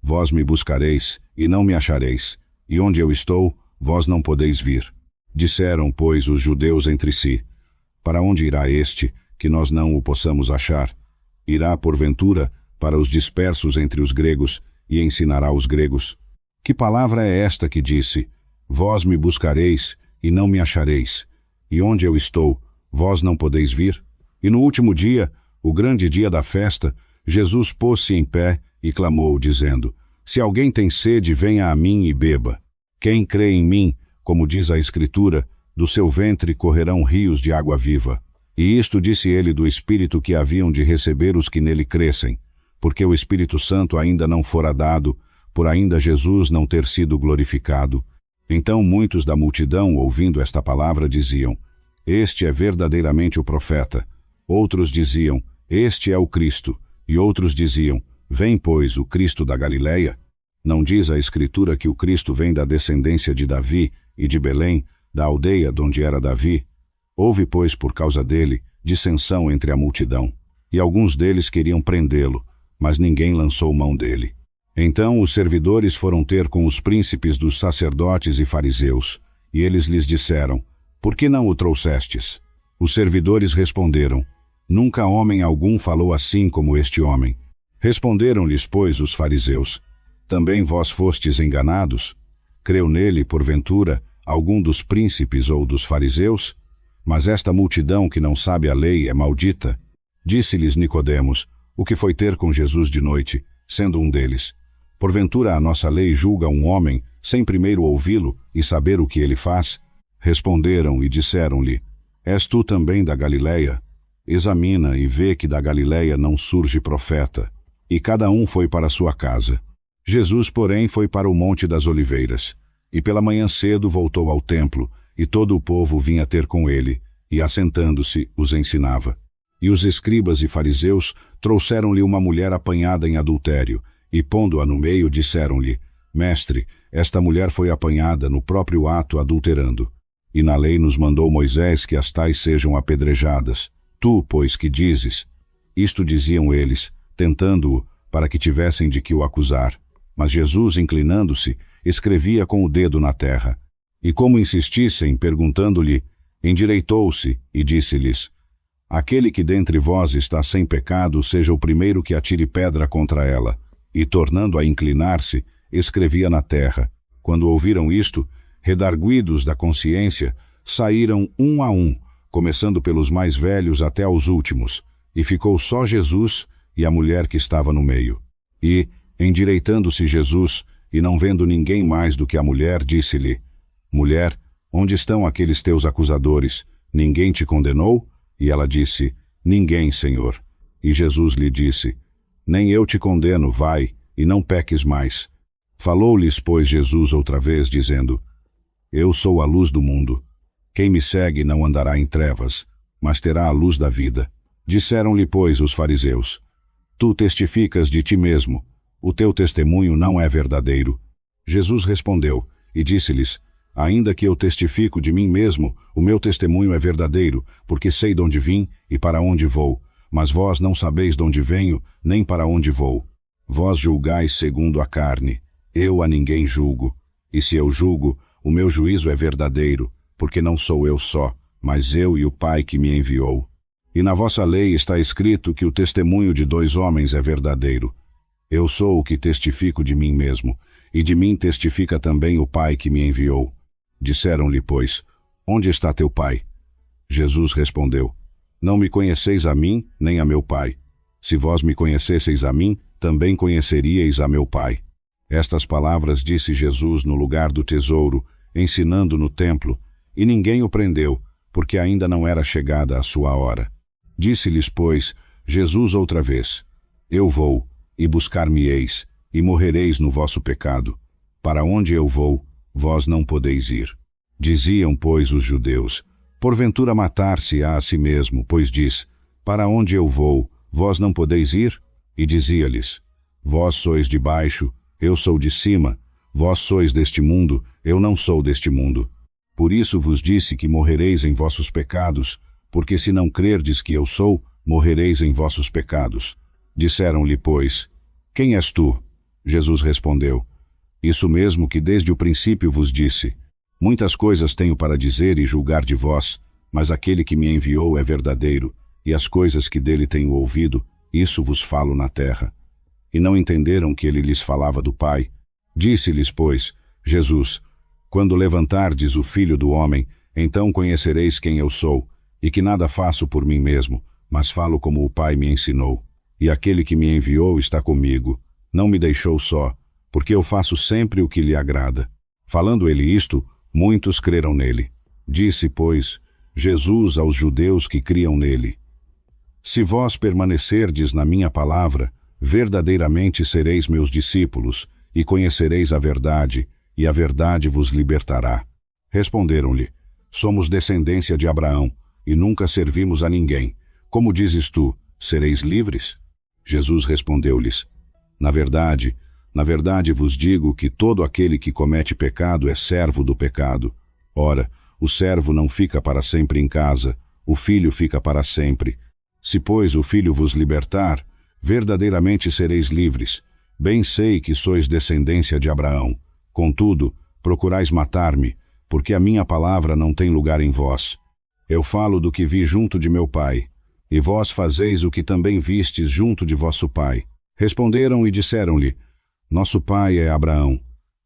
Vós me buscareis, e não me achareis, e onde eu estou, vós não podeis vir. Disseram, pois, os judeus entre si: para onde irá este, que nós não o possamos achar? Irá, porventura, para os dispersos entre os gregos, e ensinará os gregos? Que palavra é esta que disse: vós me buscareis, e não me achareis, e onde eu estou, vós não podeis vir? E no último dia, o grande dia da festa, Jesus pôs-se em pé e clamou, dizendo: se alguém tem sede, venha a mim e beba. Quem crê em mim, como diz a Escritura, do seu ventre correrão rios de água viva. E isto disse ele do Espírito que haviam de receber os que nele crescem, porque o Espírito Santo ainda não fora dado, por ainda Jesus não ter sido glorificado. Então muitos da multidão, ouvindo esta palavra, diziam: este é verdadeiramente o profeta. Outros diziam: este é o Cristo. E outros diziam: vem, pois, o Cristo da Galileia? Não diz a Escritura que o Cristo vem da descendência de Davi e de Belém, da aldeia donde era Davi? Houve, pois, por causa dele, dissensão entre a multidão, e alguns deles queriam prendê-lo, mas ninguém lançou mão dele. Então os servidores foram ter com os príncipes dos sacerdotes e fariseus, e eles lhes disseram: por que não o trouxestes? Os servidores responderam: nunca homem algum falou assim como este homem. Responderam-lhes, pois, os fariseus: também vós fostes enganados? Creu nele, porventura, algum dos príncipes ou dos fariseus? Mas esta multidão que não sabe a lei é maldita. Disse-lhes Nicodemos, o que foi ter com Jesus de noite, sendo um deles: porventura a nossa lei julga um homem, sem primeiro ouvi-lo e saber o que ele faz? Responderam e disseram-lhe: és tu também da Galileia? Examina e vê que da Galileia não surge profeta. E cada um foi para sua casa. Jesus, porém, foi para o Monte das Oliveiras. E pela manhã cedo voltou ao templo, e todo o povo vinha ter com ele, e assentando-se, os ensinava. E os escribas e fariseus trouxeram-lhe uma mulher apanhada em adultério, e pondo-a no meio, disseram-lhe: mestre, esta mulher foi apanhada no próprio ato adulterando. E na lei nos mandou Moisés que as tais sejam apedrejadas. Tu, pois, que dizes? Isto diziam eles, tentando-o, para que tivessem de que o acusar. Mas Jesus, inclinando-se, escrevia com o dedo na terra. E como insistissem, perguntando-lhe, endireitou-se e disse-lhes: aquele que dentre vós está sem pecado, seja o primeiro que atire pedra contra ela. E, tornando a inclinar-se, escrevia na terra. Quando ouviram isto, redarguidos da consciência, saíram um a um, começando pelos mais velhos até aos últimos, e ficou só Jesus e a mulher que estava no meio. E, endireitando-se Jesus, e não vendo ninguém mais do que a mulher, disse-lhe: mulher, onde estão aqueles teus acusadores? Ninguém te condenou? E ela disse: ninguém, Senhor. E Jesus lhe disse: nem eu te condeno, vai, e não peques mais. Falou-lhes, pois, Jesus outra vez, dizendo: eu sou a luz do mundo. Quem me segue não andará em trevas, mas terá a luz da vida. Disseram-lhe, pois, os fariseus: tu testificas de ti mesmo, o teu testemunho não é verdadeiro. Jesus respondeu e disse-lhes: ainda que eu testifico de mim mesmo, o meu testemunho é verdadeiro, porque sei de onde vim e para onde vou. Mas vós não sabeis de onde venho, nem para onde vou. Vós julgais segundo a carne. Eu a ninguém julgo, e se eu julgo, o meu juízo é verdadeiro, porque não sou eu só, mas eu e o Pai que me enviou. E na vossa lei está escrito que o testemunho de 2 homens é verdadeiro. Eu sou o que testifico de mim mesmo, e de mim testifica também o Pai que me enviou. Disseram-lhe, pois, onde está teu Pai? Jesus respondeu, não me conheceis a mim, nem a meu Pai. Se vós me conhecesseis a mim, também conheceríeis a meu Pai. Estas palavras disse Jesus no lugar do tesouro, ensinando no templo, e ninguém o prendeu, porque ainda não era chegada a sua hora. Disse-lhes, pois, Jesus outra vez, eu vou, e buscar-me-eis, e morrereis no vosso pecado. Para onde eu vou, vós não podeis ir. Diziam, pois, os judeus, porventura matar-se-á a si mesmo, pois diz, para onde eu vou, vós não podeis ir? E dizia-lhes, vós sois de baixo, eu sou de cima, vós sois deste mundo, eu não sou deste mundo. Por isso vos disse que morrereis em vossos pecados, porque se não crerdes que eu sou, morrereis em vossos pecados. Disseram-lhe, pois, quem és tu? Jesus respondeu, isso mesmo que desde o princípio vos disse. Muitas coisas tenho para dizer e julgar de vós, mas aquele que me enviou é verdadeiro, e as coisas que dele tenho ouvido, isso vos falo na terra. E não entenderam que ele lhes falava do Pai. Disse-lhes, pois, Jesus, quando levantardes o Filho do Homem, então conhecereis quem eu sou, e que nada faço por mim mesmo, mas falo como o Pai me ensinou. E aquele que me enviou está comigo, não me deixou só, porque eu faço sempre o que lhe agrada. Falando ele isto, muitos creram nele. Disse, pois, Jesus aos judeus que criam nele, se vós permanecerdes na minha palavra, verdadeiramente sereis meus discípulos, e conhecereis a verdade, e a verdade vos libertará. Responderam-lhe, somos descendência de Abraão, e nunca servimos a ninguém. Como dizes tu, sereis livres? Jesus respondeu-lhes, na verdade vos digo que todo aquele que comete pecado é servo do pecado. Ora, o servo não fica para sempre em casa, o filho fica para sempre. Se, pois, o Filho vos libertar, verdadeiramente sereis livres. Bem sei que sois descendência de Abraão. Contudo, procurais matar-me, porque a minha palavra não tem lugar em vós. Eu falo do que vi junto de meu Pai, e vós fazeis o que também vistes junto de vosso pai. Responderam e disseram-lhe, nosso pai é Abraão.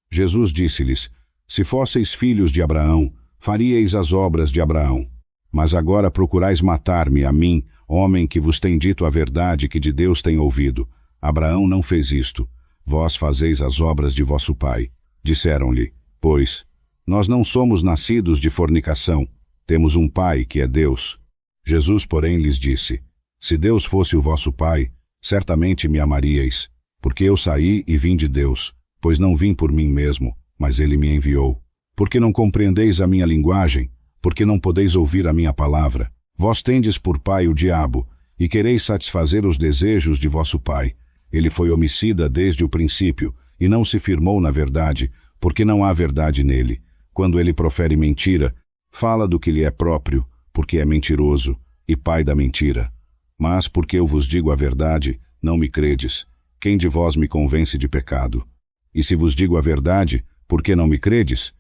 Jesus disse-lhes, se fosseis filhos de Abraão, faríeis as obras de Abraão. Mas agora procurais matar-me, a mim, homem que vos tem dito a verdade que de Deus tem ouvido. Abraão não fez isto. Vós fazeis as obras de vosso pai. Disseram-lhe, pois, nós não somos nascidos de fornicação. Temos um pai que é Deus. Jesus, porém, lhes disse, se Deus fosse o vosso pai, certamente me amaríeis, porque eu saí e vim de Deus, pois não vim por mim mesmo, mas ele me enviou. Porque não compreendeis a minha linguagem? Porque não podeis ouvir a minha palavra? Vós tendes por pai o diabo, e quereis satisfazer os desejos de vosso pai. Ele foi homicida desde o princípio, e não se firmou na verdade, porque não há verdade nele. Quando ele profere mentira, fala do que lhe é próprio, porque é mentiroso, e pai da mentira. Mas porque eu vos digo a verdade, não me credes. Quem de vós me convence de pecado? E se vos digo a verdade, por que não me credes?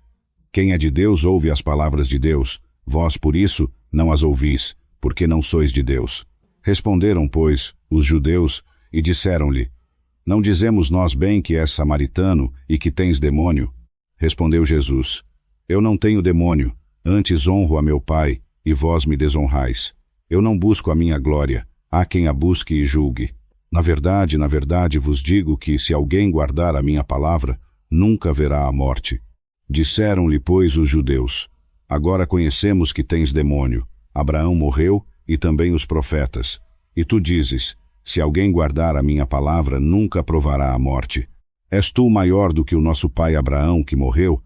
Quem é de Deus ouve as palavras de Deus. Vós, por isso, não as ouvis, porque não sois de Deus. Responderam, pois, os judeus, e disseram-lhe, não dizemos nós bem que és samaritano e que tens demônio? Respondeu Jesus, eu não tenho demônio, antes honro a meu Pai, e vós me desonrais. Eu não busco a minha glória, há quem a busque e julgue. Na verdade vos digo que, se alguém guardar a minha palavra, nunca verá a morte. Disseram-lhe, pois, os judeus, agora conhecemos que tens demônio. Abraão morreu, e também os profetas. E tu dizes, se alguém guardar a minha palavra, nunca provará a morte. És tu maior do que o nosso pai Abraão, que morreu?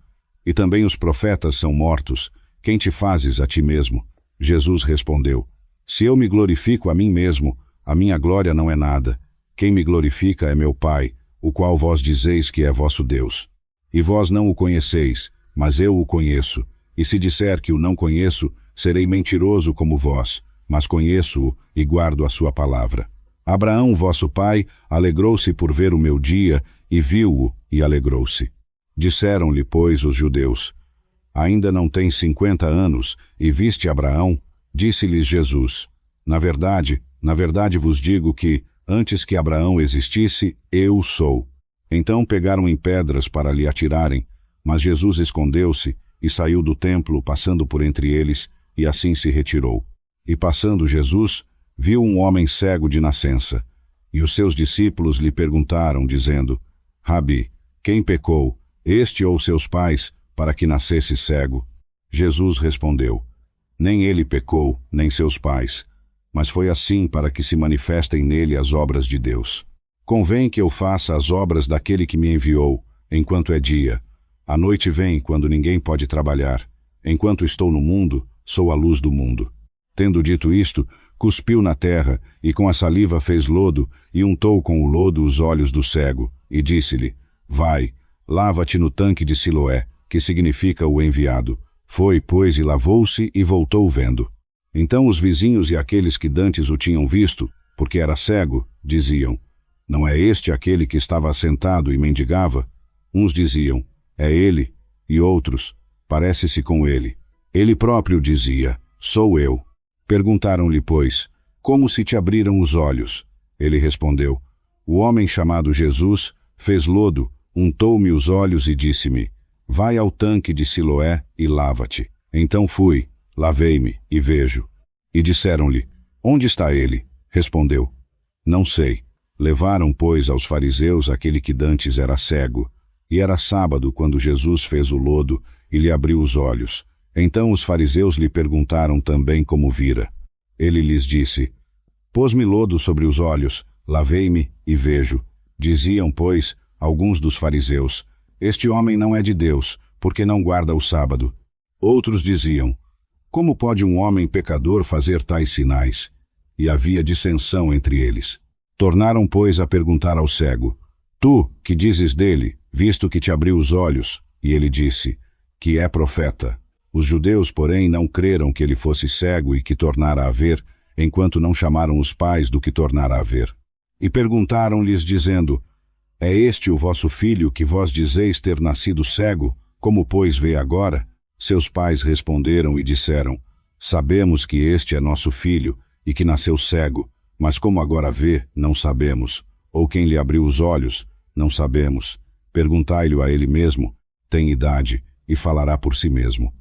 E também os profetas são mortos. Quem te fazes a ti mesmo? Jesus respondeu, se eu me glorifico a mim mesmo, a minha glória não é nada. Quem me glorifica é meu Pai, o qual vós dizeis que é vosso Deus. E vós não o conheceis, mas eu o conheço. E se disser que o não conheço, serei mentiroso como vós, mas conheço-o e guardo a sua palavra. Abraão, vosso pai, alegrou-se por ver o meu dia, e viu-o e alegrou-se. Disseram-lhe, pois, os judeus: Ainda não tens 50 anos e viste Abraão? Disse-lhes Jesus: na verdade vos digo que, antes que Abraão existisse, eu sou. Então pegaram em pedras para lhe atirarem, mas Jesus escondeu-se e saiu do templo, passando por entre eles, e assim se retirou. E passando Jesus, viu um homem cego de nascença. E os seus discípulos lhe perguntaram, dizendo: Rabi, quem pecou, este ou seus pais, para que nascesse cego? Jesus respondeu: Nem ele pecou, nem seus pais, mas foi assim para que se manifestem nele as obras de Deus. Convém que eu faça as obras daquele que me enviou, enquanto é dia. A noite vem, quando ninguém pode trabalhar. Enquanto estou no mundo, sou a luz do mundo. Tendo dito isto, cuspiu na terra, e com a saliva fez lodo, e untou com o lodo os olhos do cego, e disse-lhe: Vai, lava-te no tanque de Siloé, que significa o enviado. Foi, pois, e lavou-se, e voltou vendo. Então os vizinhos e aqueles que dantes o tinham visto, porque era cego, diziam: Não é este aquele que estava assentado e mendigava? Uns diziam: É ele, e outros: Parece-se com ele. Ele próprio dizia: Sou eu. Perguntaram-lhe, pois: Como se te abriram os olhos? Ele respondeu: O homem chamado Jesus fez lodo, untou-me os olhos e disse-me: Vai ao tanque de Siloé e lava-te. Então fui, lavei-me e vejo. E disseram-lhe: Onde está ele? Respondeu: Não sei. Levaram, pois, aos fariseus aquele que dantes era cego. E era sábado quando Jesus fez o lodo e lhe abriu os olhos. Então os fariseus lhe perguntaram também como vira. Ele lhes disse: Pôs-me lodo sobre os olhos, lavei-me e vejo. Diziam, pois, alguns dos fariseus: Este homem não é de Deus, porque não guarda o sábado. Outros diziam: Como pode um homem pecador fazer tais sinais? E havia dissensão entre eles. Tornaram, pois, a perguntar ao cego: Tu, que dizes dele, visto que te abriu os olhos? E ele disse: Que é profeta. Os judeus, porém, não creram que ele fosse cego e que tornara a ver, enquanto não chamaram os pais do que tornara a ver. E perguntaram-lhes, dizendo: É este o vosso filho que vós dizeis ter nascido cego? Como, pois, vê agora? Seus pais responderam e disseram: Sabemos que este é nosso filho e que nasceu cego, mas como agora vê, não sabemos. Ou quem lhe abriu os olhos, não sabemos. Perguntai-lhe a ele mesmo: Tem idade, e falará por si mesmo.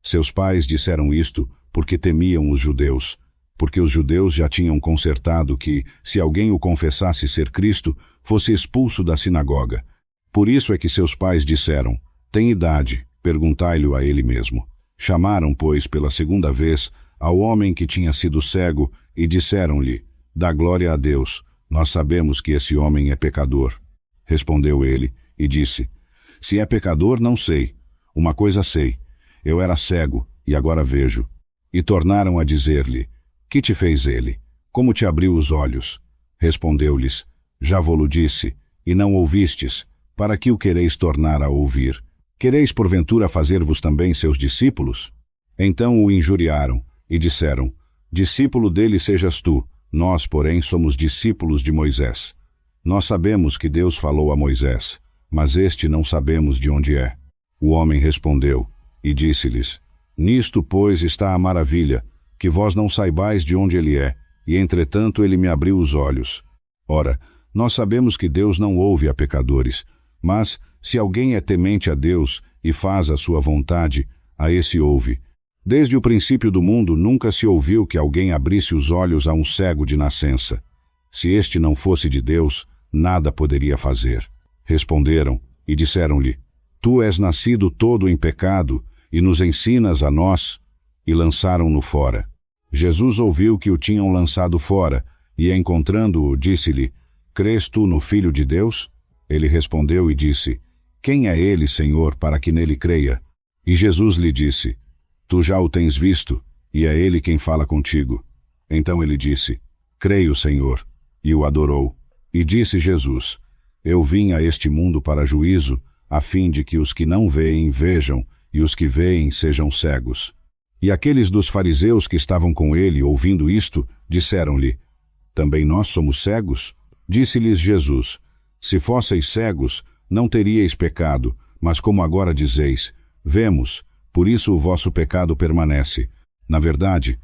Seus pais disseram isto porque temiam os judeus, porque os judeus já tinham concertado que, se alguém o confessasse ser Cristo, fosse expulso da sinagoga. Por isso é que seus pais disseram: Tem idade, perguntai-lhe a ele mesmo. Chamaram, pois, pela segunda vez, ao homem que tinha sido cego, e disseram-lhe: Dá glória a Deus, nós sabemos que esse homem é pecador. Respondeu ele, e disse: Se é pecador, não sei. Uma coisa sei: eu era cego, e agora vejo. E tornaram a dizer-lhe: Que te fez ele? Como te abriu os olhos? Respondeu-lhes: Já vo-lo disse, e não ouvistes. Para que o quereis tornar a ouvir? Quereis porventura fazer-vos também seus discípulos? Então o injuriaram, e disseram: Discípulo dele sejas tu, nós, porém, somos discípulos de Moisés. Nós sabemos que Deus falou a Moisés, mas este não sabemos de onde é. O homem respondeu, e disse-lhes: Nisto, pois, está a maravilha, que vós não saibais de onde ele é, e entretanto ele me abriu os olhos. Ora, nós sabemos que Deus não ouve a pecadores, mas, se alguém é temente a Deus e faz a sua vontade, a esse ouve. Desde o princípio do mundo nunca se ouviu que alguém abrisse os olhos a um cego de nascença. Se este não fosse de Deus, nada poderia fazer. Responderam e disseram-lhe: Tu és nascido todo em pecado, e nos ensinas a nós? E lançaram-no fora. Jesus ouviu que o tinham lançado fora, e encontrando-o, disse-lhe: Crês tu no Filho de Deus? Ele respondeu e disse: Quem é ele, Senhor, para que nele creia? E Jesus lhe disse: Tu já o tens visto, e é ele quem fala contigo. Então ele disse: Creio, Senhor. E o adorou. E disse Jesus: Eu vim a este mundo para juízo, a fim de que os que não veem vejam, e os que veem sejam cegos. E aqueles dos fariseus que estavam com ele, ouvindo isto, disseram-lhe: Também nós somos cegos? Disse-lhes Jesus: Se fosseis cegos, não teríeis pecado, mas como agora dizeis, vemos, por isso o vosso pecado permanece. Na verdade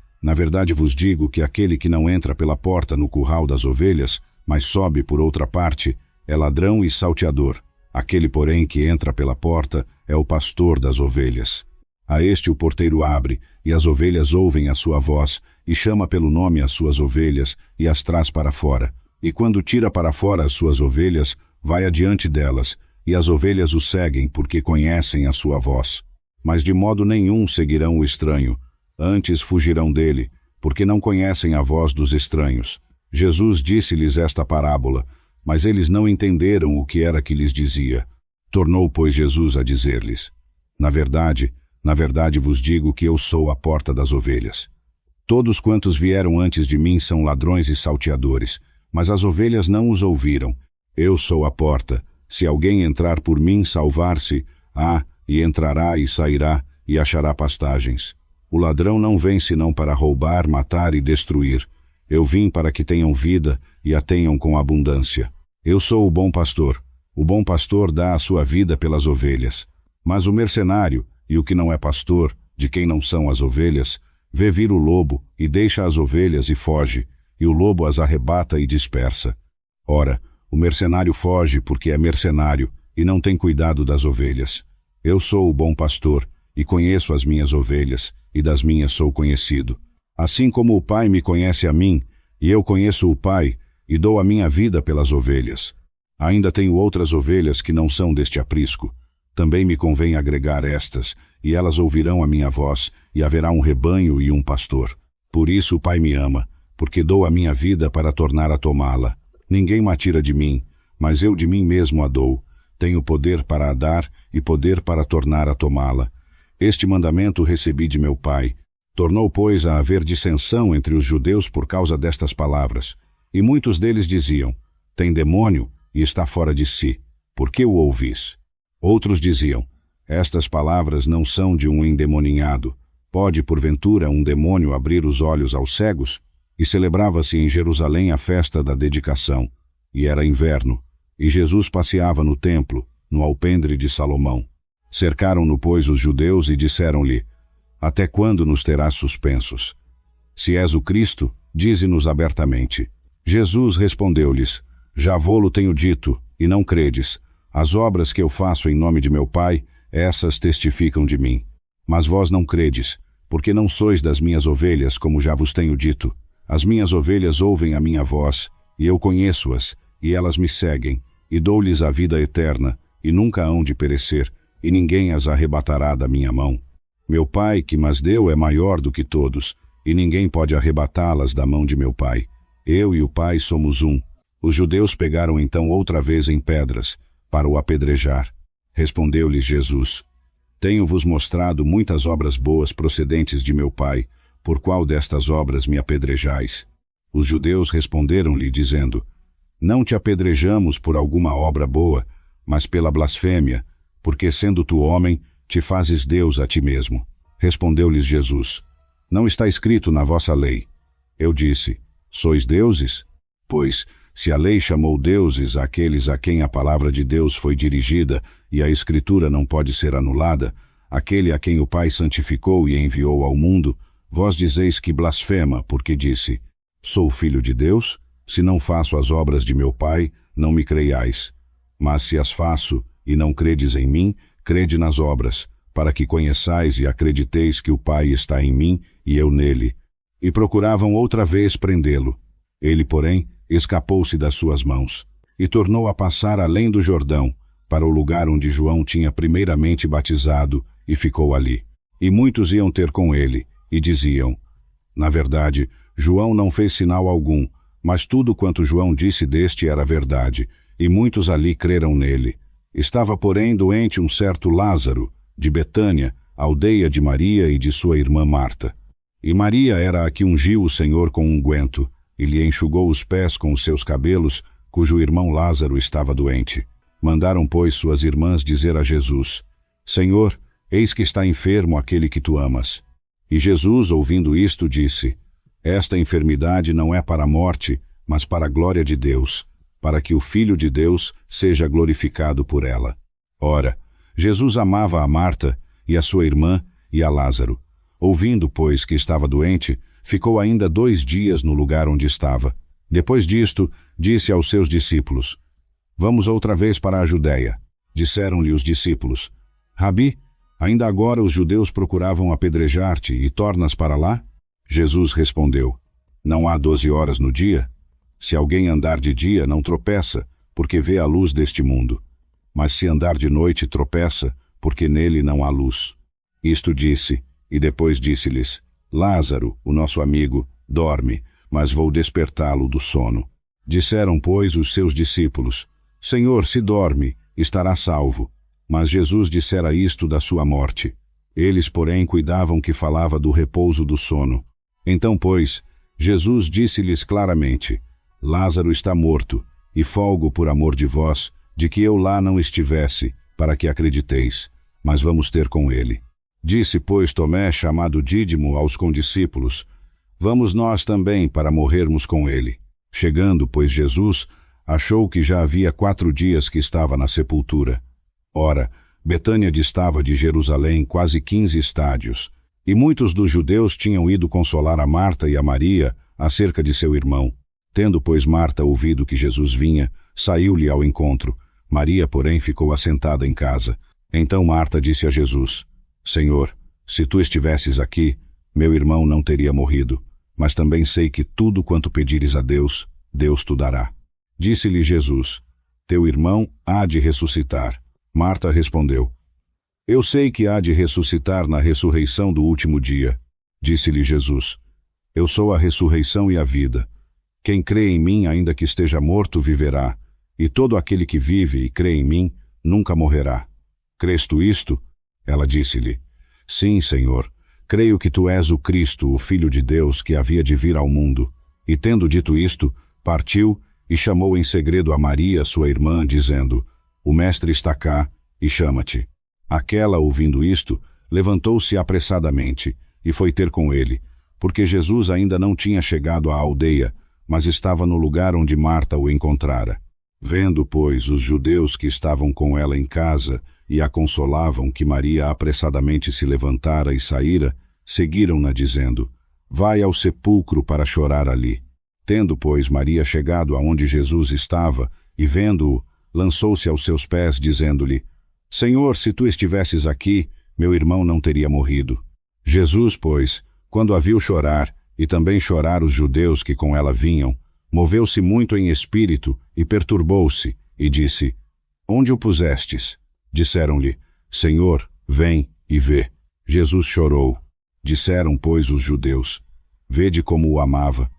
vos digo que aquele que não entra pela porta no curral das ovelhas, mas sobe por outra parte, é ladrão e salteador. Aquele, porém, que entra pela porta é o pastor das ovelhas. A este o porteiro abre, e as ovelhas ouvem a sua voz, e chama pelo nome as suas ovelhas, e as traz para fora. E quando tira para fora as suas ovelhas, vai adiante delas, e as ovelhas o seguem, porque conhecem a sua voz. Mas de modo nenhum seguirão o estranho, antes fugirão dele, porque não conhecem a voz dos estranhos. Jesus disse-lhes esta parábola, mas eles não entenderam o que era que lhes dizia. Tornou, pois, Jesus a dizer-lhes: na verdade vos digo que eu sou a porta das ovelhas. Todos quantos vieram antes de mim são ladrões e salteadores, mas as ovelhas não os ouviram. Eu sou a porta. Se alguém entrar por mim, salvar-se-á, e entrará e sairá, e achará pastagens. O ladrão não vem senão para roubar, matar e destruir. Eu vim para que tenham vida e a tenham com abundância. Eu sou o bom pastor. O bom pastor dá a sua vida pelas ovelhas. Mas o mercenário, e o que não é pastor, de quem não são as ovelhas, vê vir o lobo, e deixa as ovelhas e foge, e o lobo as arrebata e dispersa. Ora, o mercenário foge porque é mercenário, e não tem cuidado das ovelhas. Eu sou o bom pastor, e conheço as minhas ovelhas, e das minhas sou conhecido. Assim como o Pai me conhece a mim, e eu conheço o Pai, e dou a minha vida pelas ovelhas. Ainda tenho outras ovelhas que não são deste aprisco. Também me convém agregar estas, e elas ouvirão a minha voz, e haverá um rebanho e um pastor. Por isso o Pai me ama, porque dou a minha vida para tornar a tomá-la. Ninguém me tira de mim, mas eu de mim mesmo a dou. Tenho poder para a dar e poder para tornar a tomá-la. Este mandamento recebi de meu Pai. Tornou, pois, a haver dissensão entre os judeus por causa destas palavras. E muitos deles diziam: tem demônio e está fora de si. Por que o ouvis? Outros diziam: estas palavras não são de um endemoninhado. Pode, porventura, um demônio abrir os olhos aos cegos? E celebrava-se em Jerusalém a festa da dedicação. E era inverno. E Jesus passeava no templo, no alpendre de Salomão. Cercaram-no, pois, os judeus e disseram-lhe: até quando nos terás suspensos? Se és o Cristo, dize-nos abertamente. Jesus respondeu-lhes: já vô-lo tenho dito, e não credes. As obras que eu faço em nome de meu Pai, essas testificam de mim. Mas vós não credes, porque não sois das minhas ovelhas, como já vos tenho dito. As minhas ovelhas ouvem a minha voz, e eu conheço-as, e elas me seguem, e dou-lhes a vida eterna, e nunca hão de perecer, e ninguém as arrebatará da minha mão. Meu Pai, que mas deu, é maior do que todos, e ninguém pode arrebatá-las da mão de meu Pai. Eu e o Pai somos um. Os judeus pegaram então outra vez em pedras, para o apedrejar. Respondeu-lhes Jesus: tenho-vos mostrado muitas obras boas procedentes de meu Pai, por qual destas obras me apedrejais? Os judeus responderam-lhe, dizendo: não te apedrejamos por alguma obra boa, mas pela blasfêmia, porque sendo tu homem, te fazes Deus a ti mesmo. Respondeu-lhes Jesus: não está escrito na vossa lei. Eu disse: sois deuses? Pois, se a lei chamou deuses àqueles a quem a palavra de Deus foi dirigida, e a Escritura não pode ser anulada, aquele a quem o Pai santificou e enviou ao mundo, vós dizeis que blasfema, porque disse: sou filho de Deus? Se não faço as obras de meu Pai, não me creiais. Mas se as faço, e não credes em mim, crede nas obras, para que conheçais e acrediteis que o Pai está em mim e eu nele. E procuravam outra vez prendê-lo. Ele, porém, escapou-se das suas mãos, e tornou a passar além do Jordão, para o lugar onde João tinha primeiramente batizado, e ficou ali. E muitos iam ter com ele, e diziam: na verdade, João não fez sinal algum, mas tudo quanto João disse deste era verdade, e muitos ali creram nele. Estava, porém, doente um certo Lázaro, de Betânia, aldeia de Maria e de sua irmã Marta. E Maria era a que ungiu o Senhor com unguento, e lhe enxugou os pés com os seus cabelos, cujo irmão Lázaro estava doente. Mandaram, pois, suas irmãs dizer a Jesus: Senhor, eis que está enfermo aquele que tu amas. E Jesus, ouvindo isto, disse: esta enfermidade não é para a morte, mas para a glória de Deus, para que o Filho de Deus seja glorificado por ela. Ora, Jesus amava a Marta e a sua irmã e a Lázaro. Ouvindo, pois, que estava doente, ficou ainda 2 dias no lugar onde estava. Depois disto, disse aos seus discípulos: Vamos outra vez para a Judéia. Disseram-lhe os discípulos: Rabi, ainda agora os judeus procuravam apedrejar-te e tornas para lá? Jesus respondeu: Não há 12 horas no dia? Se alguém andar de dia, não tropeça, porque vê a luz deste mundo. Mas se andar de noite, tropeça, porque nele não há luz. Isto disse, e depois disse-lhes: Lázaro, o nosso amigo, dorme, mas vou despertá-lo do sono. Disseram, pois, os seus discípulos: Senhor, se dorme, estará salvo. Mas Jesus dissera isto da sua morte. Eles, porém, cuidavam que falava do repouso do sono. Então, pois, Jesus disse-lhes claramente: Lázaro está morto, e folgo por amor de vós, de que eu lá não estivesse, para que acrediteis, mas vamos ter com ele. Disse, pois, Tomé, chamado Dídimo, aos condiscípulos: Vamos nós também para morrermos com ele. Chegando, pois, Jesus, achou que já havia 4 dias que estava na sepultura. Ora, Betânia distava de Jerusalém quase 15 estádios, e muitos dos judeus tinham ido consolar a Marta e a Maria acerca de seu irmão. Tendo, pois, Marta ouvido que Jesus vinha, saiu-lhe ao encontro. Maria, porém, ficou assentada em casa. Então Marta disse a Jesus: Senhor, se tu estivesses aqui, meu irmão não teria morrido, mas também sei que tudo quanto pedires a Deus, Deus te dará. Disse-lhe Jesus: Teu irmão há de ressuscitar. Marta respondeu: Eu sei que há de ressuscitar na ressurreição do último dia. Disse-lhe Jesus: Eu sou a ressurreição e a vida. Quem crê em mim, ainda que esteja morto, viverá, e todo aquele que vive e crê em mim, nunca morrerá. Crês tu isto? Ela disse-lhe: Sim, Senhor, creio que tu és o Cristo, o Filho de Deus, que havia de vir ao mundo. E tendo dito isto, partiu e chamou em segredo a Maria, sua irmã, dizendo: O mestre está cá e chama-te. Aquela, ouvindo isto, levantou-se apressadamente e foi ter com ele, porque Jesus ainda não tinha chegado à aldeia, mas estava no lugar onde Marta o encontrara. Vendo, pois, os judeus que estavam com ela em casa e a consolavam que Maria apressadamente se levantara e saíra, seguiram-na dizendo: Vai ao sepulcro para chorar ali. Tendo, pois, Maria chegado aonde Jesus estava, e vendo-o, lançou-se aos seus pés, dizendo-lhe: Senhor, se tu estivesses aqui, meu irmão não teria morrido. Jesus, pois, quando a viu chorar, e também chorar os judeus que com ela vinham, moveu-se muito em espírito e perturbou-se, e disse: Onde o pusestes? Disseram-lhe: Senhor, vem e vê. Jesus chorou. Disseram, pois, os judeus: Vede como o amava.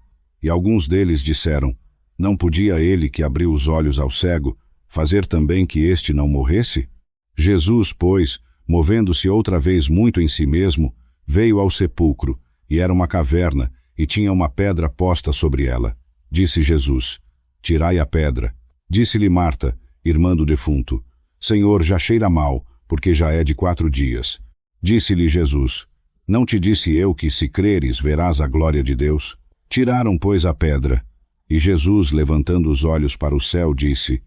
E alguns deles disseram: Não podia ele, que abriu os olhos ao cego, fazer também que este não morresse? Jesus, pois, movendo-se outra vez muito em si mesmo, veio ao sepulcro, e era uma caverna, e tinha uma pedra posta sobre ela. Disse Jesus: Tirai a pedra. Disse-lhe Marta, irmã do defunto: Senhor, já cheira mal, porque já é de 4 dias. Disse-lhe Jesus: Não te disse eu que, se creres, verás a glória de Deus? Tiraram, pois, a pedra. E Jesus, levantando os olhos para o céu, disse: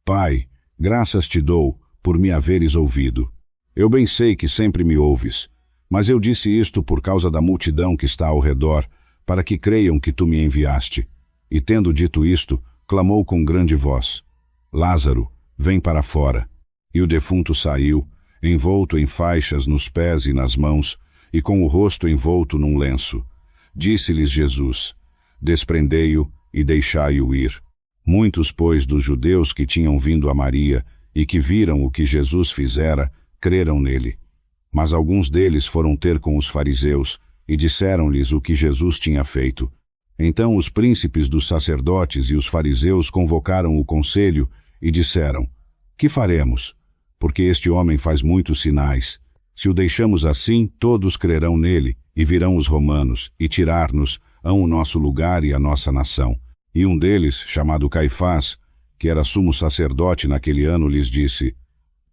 Pai, graças te dou, por me haveres ouvido. Eu bem sei que sempre me ouves, mas eu disse isto por causa da multidão que está ao redor, para que creiam que tu me enviaste. E tendo dito isto, clamou com grande voz: Lázaro, vem para fora. E o defunto saiu, envolto em faixas nos pés e nas mãos, e com o rosto envolto num lenço. Disse-lhes Jesus: Desprendei-o e deixai-o ir. Muitos, pois, dos judeus que tinham vindo a Maria e que viram o que Jesus fizera, creram nele. Mas alguns deles foram ter com os fariseus e disseram-lhes o que Jesus tinha feito. Então os príncipes dos sacerdotes e os fariseus convocaram o conselho e disseram: Que faremos? Porque este homem faz muitos sinais. Se o deixamos assim, todos crerão nele, e virão os romanos, e tirar-nos o nosso lugar e a nossa nação. E um deles, chamado Caifás, que era sumo sacerdote naquele ano, lhes disse: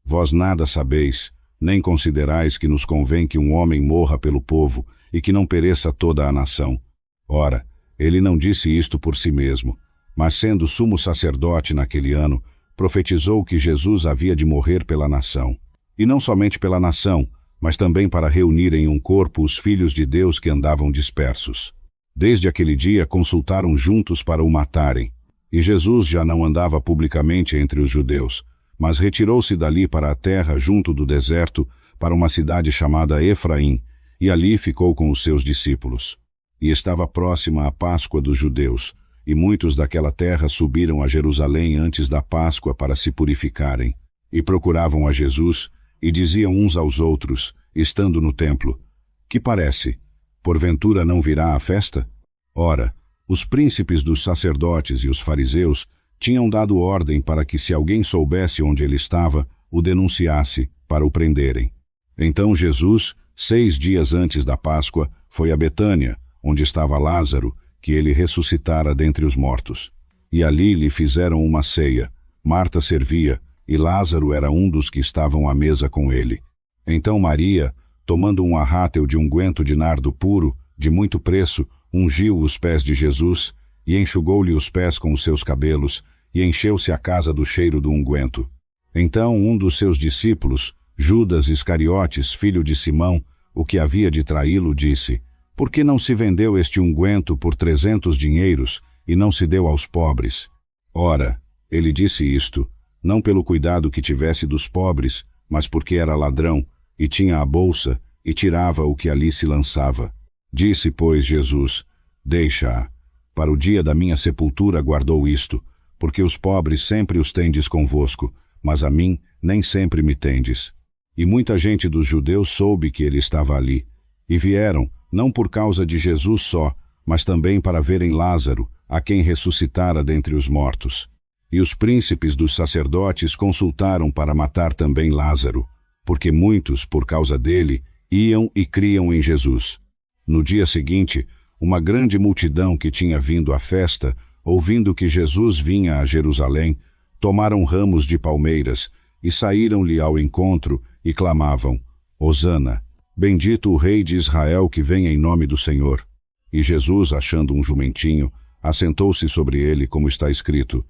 Vós nada sabeis, nem considerais que nos convém que um homem morra pelo povo, e que não pereça toda a nação. Ora, ele não disse isto por si mesmo, Mas sendo sumo sacerdote naquele ano, profetizou que Jesus havia de morrer pela nação. E não somente pela nação, mas também para reunir em um corpo os filhos de Deus que andavam dispersos. Desde aquele dia consultaram juntos para o matarem. E Jesus já não andava publicamente entre os judeus, mas retirou-se dali para a terra junto do deserto, para uma cidade chamada Efraim, e ali ficou com os seus discípulos. E estava próxima a Páscoa dos judeus, e muitos daquela terra subiram a Jerusalém antes da Páscoa para se purificarem, e procuravam a Jesus, e diziam uns aos outros, estando no templo: Que parece? Porventura não virá a festa? Ora, os príncipes dos sacerdotes e os fariseus tinham dado ordem para que, se alguém soubesse onde ele estava, o denunciasse, para o prenderem. Então Jesus, 6 dias antes da Páscoa, foi a Betânia, onde estava Lázaro, que ele ressuscitara dentre os mortos. E ali lhe fizeram uma ceia. Marta servia, e Lázaro era um dos que estavam à mesa com ele. Então Maria, tomando um arrátel de unguento de nardo puro, de muito preço, ungiu os pés de Jesus, e enxugou-lhe os pés com os seus cabelos, e encheu-se a casa do cheiro do unguento. Então um dos seus discípulos, Judas Iscariotes, filho de Simão, o que havia de traí-lo, disse: Por que não se vendeu este unguento por 300 dinheiros, e não se deu aos pobres? Ora, ele disse isto, não pelo cuidado que tivesse dos pobres, mas porque era ladrão, e tinha a bolsa, e tirava o que ali se lançava. Disse, pois, Jesus: Deixa-a. Para o dia da minha sepultura guardou isto, porque os pobres sempre os tendes convosco, mas a mim nem sempre me tendes. E muita gente dos judeus soube que ele estava ali, e vieram, não por causa de Jesus só, mas também para verem Lázaro, a quem ressuscitara dentre os mortos. E os príncipes dos sacerdotes consultaram para matar também Lázaro, porque muitos, por causa dele, iam e criam em Jesus. No dia seguinte, uma grande multidão que tinha vindo à festa, ouvindo que Jesus vinha a Jerusalém, tomaram ramos de palmeiras e saíram-lhe ao encontro e clamavam: Hosana, bendito o Rei de Israel que vem em nome do Senhor. E Jesus, achando um jumentinho, assentou-se sobre ele, como está escrito: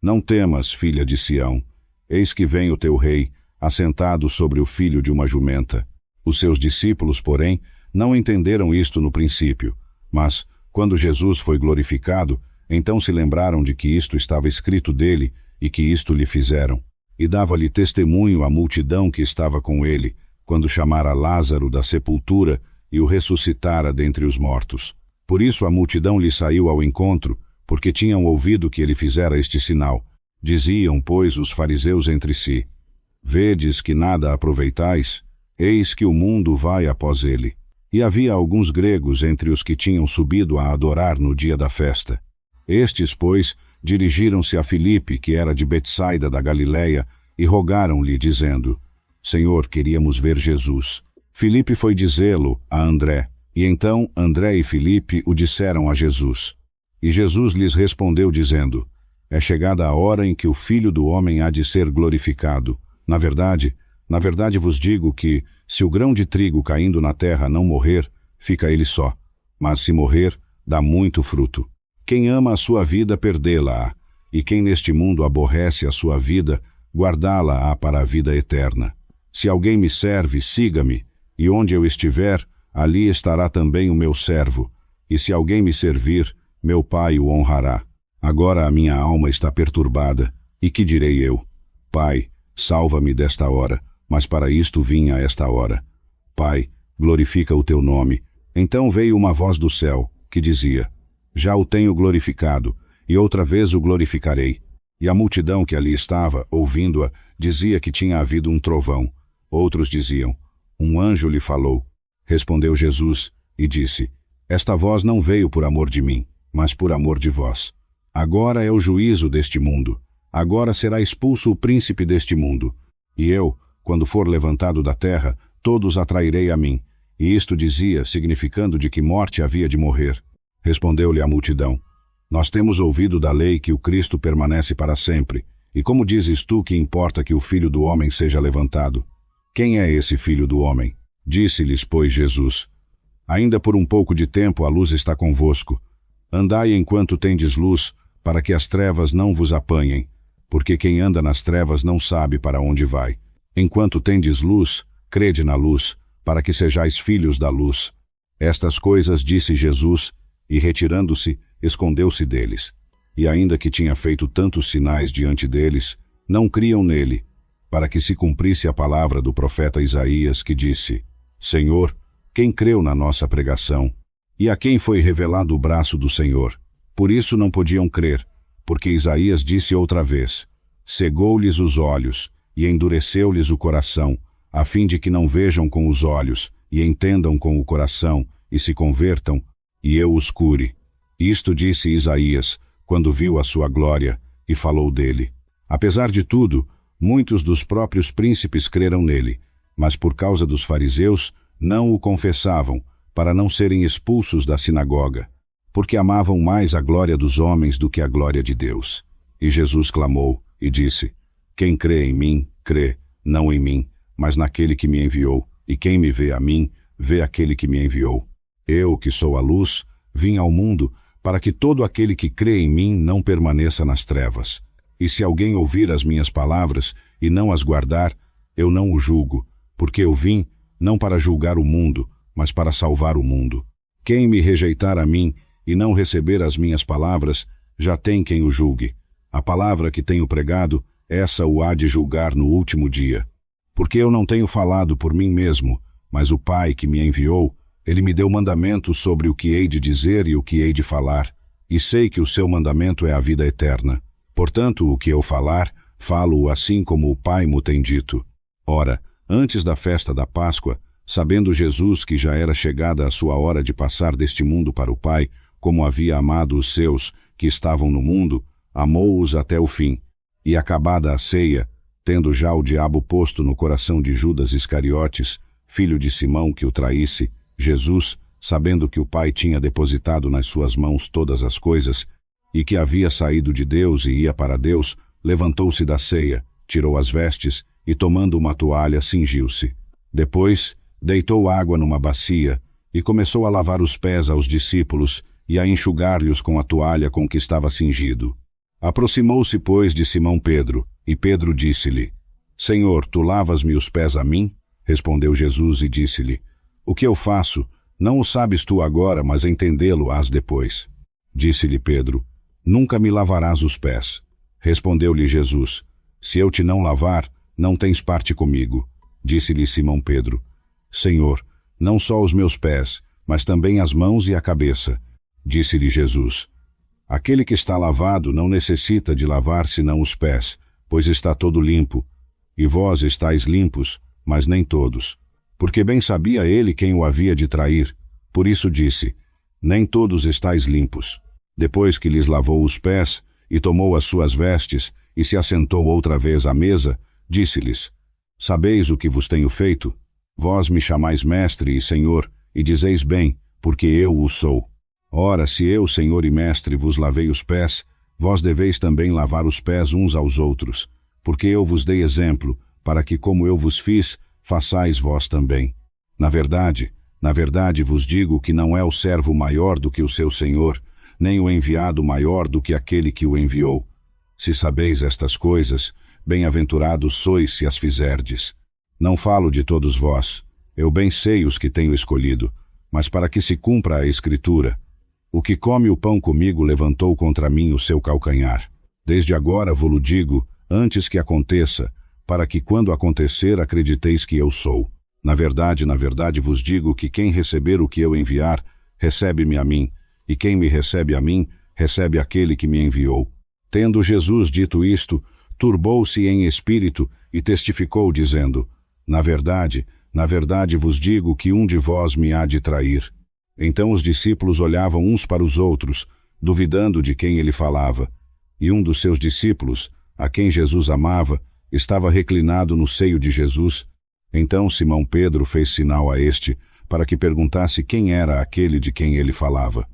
Não temas, filha de Sião, eis que vem o teu rei, assentado sobre o filho de uma jumenta. Os seus discípulos, porém, não entenderam isto no princípio, mas, quando Jesus foi glorificado, então se lembraram de que isto estava escrito dele e que isto lhe fizeram. E dava-lhe testemunho a multidão que estava com ele, quando chamara Lázaro da sepultura e o ressuscitara dentre os mortos. Por isso a multidão lhe saiu ao encontro, porque tinham ouvido que ele fizera este sinal. Diziam, pois, os fariseus entre si: Vedes que nada aproveitais? Eis que o mundo vai após ele. E havia alguns gregos entre os que tinham subido a adorar no dia da festa. Estes, pois, dirigiram-se a Filipe, que era de Betsaida da Galileia, e rogaram-lhe, dizendo: Senhor, queríamos ver Jesus. Filipe foi dizê-lo a André, e então André e Filipe o disseram a Jesus. E Jesus lhes respondeu, dizendo: É chegada a hora em que o Filho do Homem há de ser glorificado. Na verdade vos digo que, se o grão de trigo caindo na terra não morrer, fica ele só. Mas se morrer, dá muito fruto. Quem ama a sua vida, perdê-la-á, e quem neste mundo aborrece a sua vida, guardá-la-á para a vida eterna. Se alguém me serve, siga-me, e onde eu estiver, ali estará também o meu servo. E se alguém me servir, meu Pai o honrará. Agora a minha alma está perturbada, e que direi eu? Pai, salva-me desta hora, mas para isto vim a esta hora. Pai, glorifica o teu nome. Então veio uma voz do céu, que dizia: Já o tenho glorificado, e outra vez o glorificarei. E a multidão que ali estava, ouvindo-a, dizia que tinha havido um trovão. Outros diziam: Um anjo lhe falou. Respondeu Jesus, e disse: Esta voz não veio por amor de mim, mas por amor de vós. Agora é o juízo deste mundo. Agora será expulso o príncipe deste mundo. E eu, quando for levantado da terra, todos atrairei a mim. E isto dizia, significando de que morte havia de morrer. Respondeu-lhe a multidão: Nós temos ouvido da lei que o Cristo permanece para sempre. E como dizes tu que importa que o Filho do Homem seja levantado? Quem é esse Filho do Homem? Disse-lhes, pois, Jesus: Ainda por um pouco de tempo a luz está convosco. Andai enquanto tendes luz, para que as trevas não vos apanhem, porque quem anda nas trevas não sabe para onde vai. Enquanto tendes luz, crede na luz, para que sejais filhos da luz. Estas coisas disse Jesus, e retirando-se, escondeu-se deles. E ainda que tinha feito tantos sinais diante deles, não criam nele, para que se cumprisse a palavra do profeta Isaías, que disse: Senhor, quem creu na nossa pregação? E a quem foi revelado o braço do Senhor? Por isso não podiam crer, porque Isaías disse outra vez: cegou-lhes os olhos, e endureceu-lhes o coração, a fim de que não vejam com os olhos, e entendam com o coração, e se convertam, e eu os cure. Isto disse Isaías, quando viu a sua glória, e falou dele. Apesar de tudo, muitos dos próprios príncipes creram nele, mas por causa dos fariseus, não o confessavam, para não serem expulsos da sinagoga, porque amavam mais a glória dos homens do que a glória de Deus. E Jesus clamou, e disse: quem crê em mim, crê, não em mim, mas naquele que me enviou, e quem me vê a mim, vê aquele que me enviou. Eu, que sou a luz, vim ao mundo, para que todo aquele que crê em mim não permaneça nas trevas. E se alguém ouvir as minhas palavras, e não as guardar, eu não o julgo, porque eu vim, não para julgar o mundo, mas para salvar o mundo. Quem me rejeitar a mim, e não receber as minhas palavras, já tem quem o julgue. A palavra que tenho pregado, essa o há de julgar no último dia. Porque eu não tenho falado por mim mesmo, mas o Pai que me enviou, ele me deu mandamentos sobre o que hei de dizer e o que hei de falar, e sei que o seu mandamento é a vida eterna. Portanto, o que eu falar, falo-o assim como o Pai mo tem dito. Ora, antes da festa da Páscoa, sabendo Jesus que já era chegada a sua hora de passar deste mundo para o Pai, como havia amado os seus, que estavam no mundo, amou-os até o fim. E acabada a ceia, tendo já o diabo posto no coração de Judas Iscariotes, filho de Simão, que o traísse, Jesus, sabendo que o Pai tinha depositado nas suas mãos todas as coisas, e que havia saído de Deus e ia para Deus, levantou-se da ceia, tirou as vestes, e tomando uma toalha, cingiu-se. Depois, deitou água numa bacia, e começou a lavar os pés aos discípulos, e a enxugar-lhes com a toalha com que estava cingido. Aproximou-se, pois, de Simão Pedro, e Pedro disse-lhe: Senhor, tu lavas-me os pés a mim? Respondeu Jesus e disse-lhe: o que eu faço, não o sabes tu agora, mas entendê-lo-ás depois. Disse-lhe Pedro: nunca me lavarás os pés. Respondeu-lhe Jesus: se eu te não lavar, não tens parte comigo. Disse-lhe Simão Pedro: Senhor, não só os meus pés, mas também as mãos e a cabeça. Disse-lhe Jesus: aquele que está lavado não necessita de lavar senão os pés, pois está todo limpo. E vós estáis limpos, mas nem todos. Porque bem sabia ele quem o havia de trair. Por isso disse: nem todos estáis limpos. Depois que lhes lavou os pés, e tomou as suas vestes, e se assentou outra vez à mesa, disse-lhes: sabeis o que vos tenho feito? Vós me chamais mestre e senhor, e dizeis bem, porque eu o sou. Ora, se eu, senhor e mestre, vos lavei os pés, vós deveis também lavar os pés uns aos outros, porque eu vos dei exemplo, para que como eu vos fiz, façais vós também. Na verdade vos digo que não é o servo maior do que o seu senhor, nem o enviado maior do que aquele que o enviou. Se sabeis estas coisas, bem-aventurados sois se as fizerdes. Não falo de todos vós, eu bem sei os que tenho escolhido, mas para que se cumpra a Escritura: o que come o pão comigo levantou contra mim o seu calcanhar. Desde agora vou-lo digo, antes que aconteça, para que quando acontecer acrediteis que eu sou. Na verdade vos digo que quem receber o que eu enviar, recebe-me a mim, e quem me recebe a mim, recebe aquele que me enviou. Tendo Jesus dito isto, turbou-se em espírito e testificou, dizendo: na verdade vos digo que um de vós me há de trair. Então os discípulos olhavam uns para os outros, duvidando de quem ele falava. E um dos seus discípulos, a quem Jesus amava, estava reclinado no seio de Jesus. Então Simão Pedro fez sinal a este, para que perguntasse quem era aquele de quem ele falava.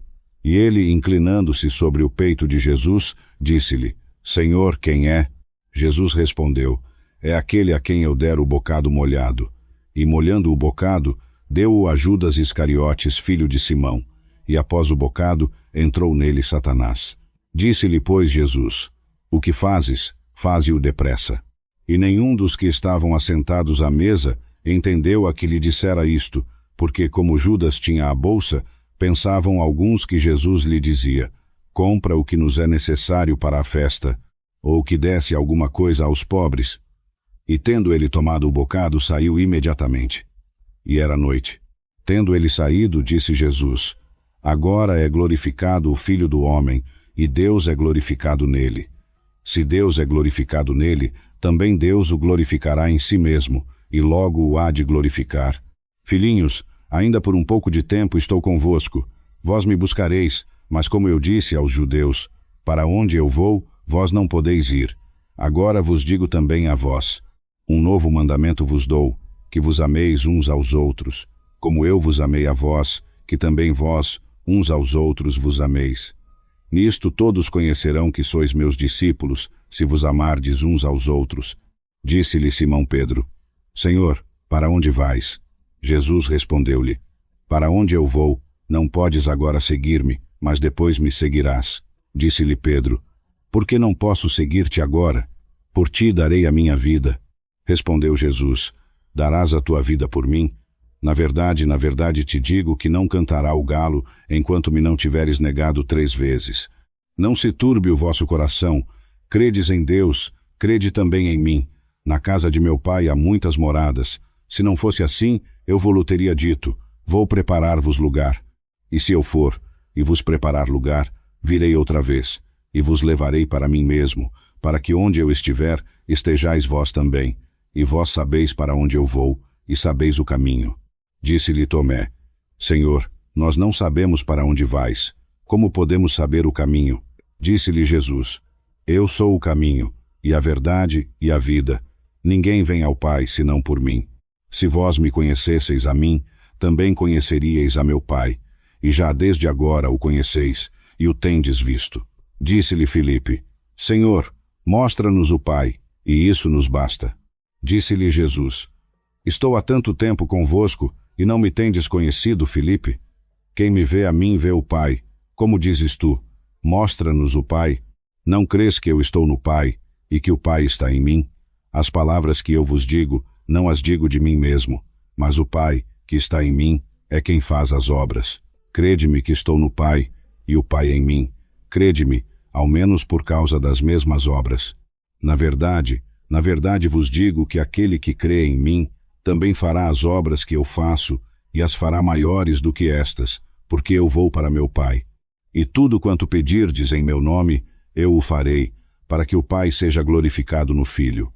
E ele, inclinando-se sobre o peito de Jesus, disse-lhe: Senhor, quem é? Jesus respondeu: é aquele a quem eu der o bocado molhado. E molhando o bocado, deu-o a Judas Iscariotes, filho de Simão. E após o bocado, entrou nele Satanás. Disse-lhe, pois, Jesus: O que fazes, faze-o depressa. E nenhum dos que estavam assentados à mesa entendeu a que lhe dissera isto, porque, como Judas tinha a bolsa, pensavam alguns que Jesus lhe dizia: Compra o que nos é necessário para a festa, ou que desse alguma coisa aos pobres. E tendo ele tomado o bocado, saiu imediatamente. E era noite. Tendo ele saído, disse Jesus: Agora é glorificado o Filho do Homem, e Deus é glorificado nele. Se Deus é glorificado nele, também Deus o glorificará em si mesmo, e logo o há de glorificar. Filhinhos, ainda por um pouco de tempo estou convosco. Vós me buscareis, mas como eu disse aos judeus, para onde eu vou, vós não podeis ir. Agora vos digo também a vós: um novo mandamento vos dou, que vos ameis uns aos outros, como eu vos amei a vós, que também vós, uns aos outros, vos ameis. Nisto todos conhecerão que sois meus discípulos, se vos amardes uns aos outros. Disse-lhe Simão Pedro: Senhor, para onde vais? Jesus respondeu-lhe: Para onde eu vou, não podes agora seguir-me, mas depois me seguirás. Disse-lhe Pedro: Por que não posso seguir-te agora? Por ti darei a minha vida. Respondeu Jesus: Darás a tua vida por mim? Na verdade te digo que não cantará o galo enquanto me não tiveres negado 3 vezes. Não se turbe o vosso coração. Credes em Deus, crede também em mim. Na casa de meu pai há muitas moradas. Se não fosse assim, eu vos teria dito: Vou preparar-vos lugar. E se eu for, e vos preparar lugar, virei outra vez, e vos levarei para mim mesmo, para que onde eu estiver, estejais vós também. E vós sabeis para onde eu vou, e sabeis o caminho. Disse-lhe Tomé: Senhor, nós não sabemos para onde vais. Como podemos saber o caminho? Disse-lhe Jesus: Eu sou o caminho, e a verdade, e a vida. Ninguém vem ao Pai, senão por mim. Se vós me conhecesseis a mim, também conheceríeis a meu Pai, e já desde agora o conheceis, e o tendes visto. Disse-lhe Filipe: Senhor, mostra-nos o Pai, e isso nos basta. Disse-lhe Jesus: Estou há tanto tempo convosco, e não me tendes conhecido, Filipe? Quem me vê a mim vê o Pai. Como dizes tu: Mostra-nos o Pai? Não crês que eu estou no Pai, e que o Pai está em mim? As palavras que eu vos digo, não as digo de mim mesmo, mas o Pai, que está em mim, é quem faz as obras. Crede-me que estou no Pai, e o Pai em mim. Crede-me, ao menos por causa das mesmas obras. Na verdade vos digo que aquele que crê em mim, também fará as obras que eu faço, e as fará maiores do que estas, porque eu vou para meu Pai. E tudo quanto pedirdes em meu nome, eu o farei, para que o Pai seja glorificado no Filho.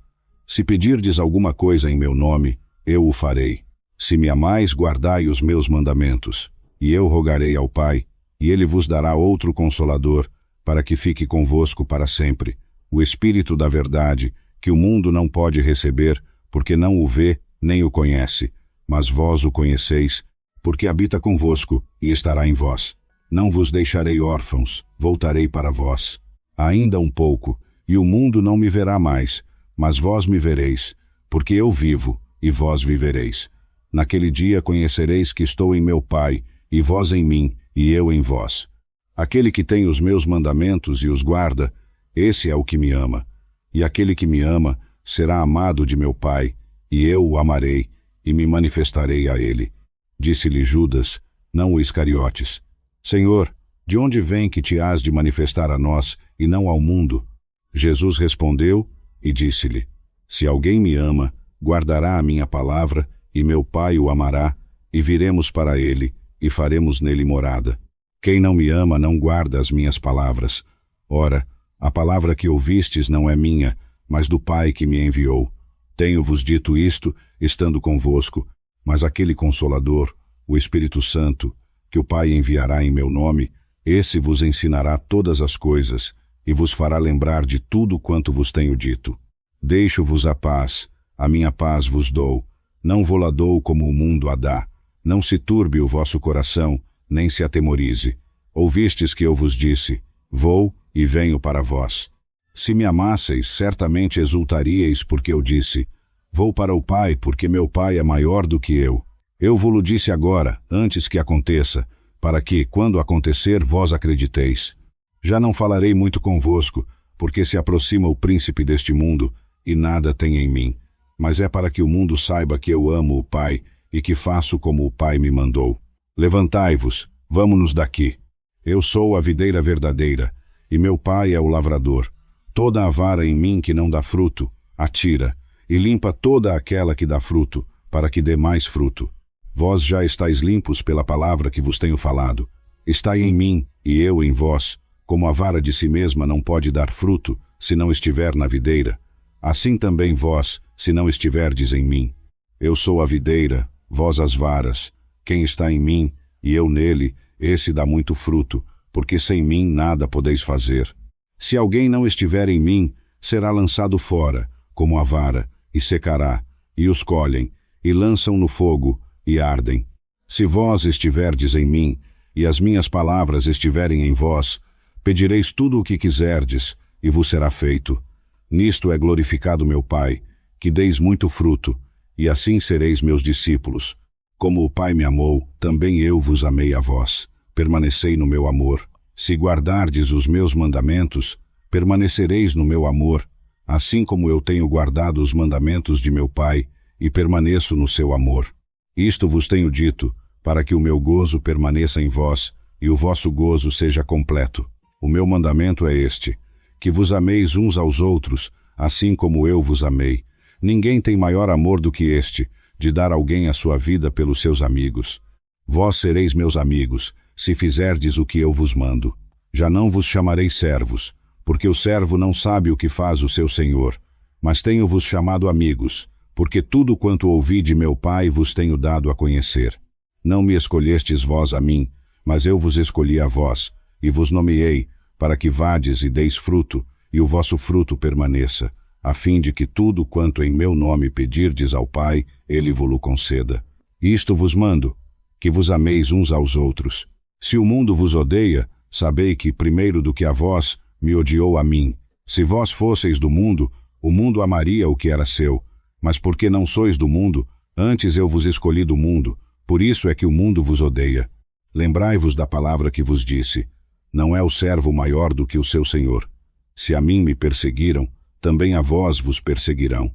Se pedirdes alguma coisa em meu nome, eu o farei. Se me amais, guardai os meus mandamentos. E eu rogarei ao Pai, e ele vos dará outro Consolador, para que fique convosco para sempre, o Espírito da verdade, que o mundo não pode receber, porque não o vê, nem o conhece, mas vós o conheceis, porque habita convosco e estará em vós. Não vos deixarei órfãos, voltarei para vós. Ainda um pouco, e o mundo não me verá mais, mas vós me vereis, porque eu vivo, e vós vivereis. Naquele dia conhecereis que estou em meu Pai, e vós em mim, e eu em vós. Aquele que tem os meus mandamentos e os guarda, esse é o que me ama. E aquele que me ama será amado de meu Pai, e eu o amarei, e me manifestarei a ele. Disse-lhe Judas, não o Iscariotes: Senhor, de onde vem que te hás de manifestar a nós, e não ao mundo? Jesus respondeu e disse-lhe: Se alguém me ama, guardará a minha palavra, e meu Pai o amará, e viremos para ele, e faremos nele morada. Quem não me ama não guarda as minhas palavras. Ora, a palavra que ouvistes não é minha, mas do Pai que me enviou. Tenho-vos dito isto, estando convosco, mas aquele Consolador, o Espírito Santo, que o Pai enviará em meu nome, esse vos ensinará todas as coisas, e vos fará lembrar de tudo quanto vos tenho dito. Deixo-vos a minha paz vos dou, não vou-la dou como o mundo a dá. Não se turbe o vosso coração, nem se atemorize. Ouvistes que eu vos disse: Vou e venho para vós. Se me amasseis, certamente exultaríeis, porque eu disse: Vou para o Pai, porque meu Pai é maior do que eu. Eu vos-lo disse agora, antes que aconteça, para que, quando acontecer, vós acrediteis. Já não falarei muito convosco, porque se aproxima o príncipe deste mundo, e nada tem em mim. Mas é para que o mundo saiba que eu amo o Pai, e que faço como o Pai me mandou. Levantai-vos, vamo-nos daqui. Eu sou a videira verdadeira, e meu Pai é o lavrador. Toda a vara em mim que não dá fruto, atira, e limpa toda aquela que dá fruto, para que dê mais fruto. Vós já estáis limpos pela palavra que vos tenho falado. Estai em mim, e eu em vós, como a vara de si mesma não pode dar fruto, se não estiver na videira. Assim também vós, se não estiverdes em mim. Eu sou a videira, vós as varas. Quem está em mim, e eu nele, esse dá muito fruto, porque sem mim nada podeis fazer. Se alguém não estiver em mim, será lançado fora, como a vara, e secará, e os colhem, e lançam no fogo, e ardem. Se vós estiverdes em mim, e as minhas palavras estiverem em vós, pedireis tudo o que quiserdes, e vos será feito. Nisto é glorificado meu Pai, que deis muito fruto, e assim sereis meus discípulos. Como o Pai me amou, também eu vos amei a vós. Permanecei no meu amor. Se guardardes os meus mandamentos, permanecereis no meu amor, assim como eu tenho guardado os mandamentos de meu Pai, e permaneço no seu amor. Isto vos tenho dito, para que o meu gozo permaneça em vós, e o vosso gozo seja completo. O meu mandamento é este, que vos ameis uns aos outros, assim como eu vos amei. Ninguém tem maior amor do que este, de dar alguém a sua vida pelos seus amigos. Vós sereis meus amigos, se fizerdes o que eu vos mando. Já não vos chamarei servos, porque o servo não sabe o que faz o seu senhor, mas tenho-vos chamado amigos, porque tudo quanto ouvi de meu Pai vos tenho dado a conhecer. Não me escolhestes vós a mim, mas eu vos escolhi a vós, e vos nomeei, para que vades e deis fruto, e o vosso fruto permaneça, a fim de que tudo quanto em meu nome pedirdes ao Pai, ele vo-lo conceda. Isto vos mando, que vos ameis uns aos outros. Se o mundo vos odeia, sabei que, primeiro do que a vós, me odiou a mim. Se vós fosseis do mundo, o mundo amaria o que era seu. Mas porque não sois do mundo, antes eu vos escolhi do mundo, por isso é que o mundo vos odeia. Lembrai-vos da palavra que vos disse. Não é o servo maior do que o seu senhor. Se a mim me perseguiram, também a vós vos perseguirão.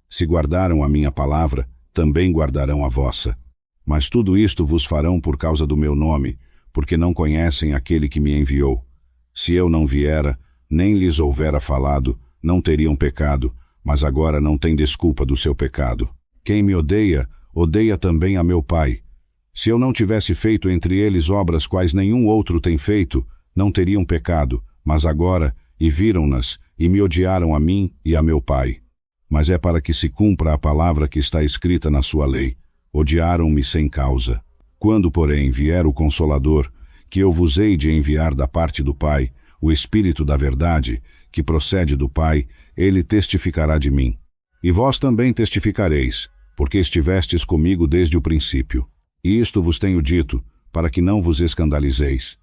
Se guardaram a minha palavra, também guardarão a vossa. Mas tudo isto vos farão por causa do meu nome, porque não conhecem aquele que me enviou. Se eu não viera, nem lhes houvera falado, não teriam pecado, mas agora não tem desculpa do seu pecado. Quem me odeia, odeia também a meu Pai. Se eu não tivesse feito entre eles obras quais nenhum outro tem feito, não teriam pecado, mas agora, e viram-nas, e me odiaram a mim e a meu Pai. Mas é para que se cumpra a palavra que está escrita na sua lei. Odiaram-me sem causa. Quando, porém, vier o Consolador, que eu vos hei de enviar da parte do Pai, o Espírito da verdade, que procede do Pai, ele testificará de mim. E vós também testificareis, porque estivestes comigo desde o princípio. E isto vos tenho dito, para que não vos escandalizeis.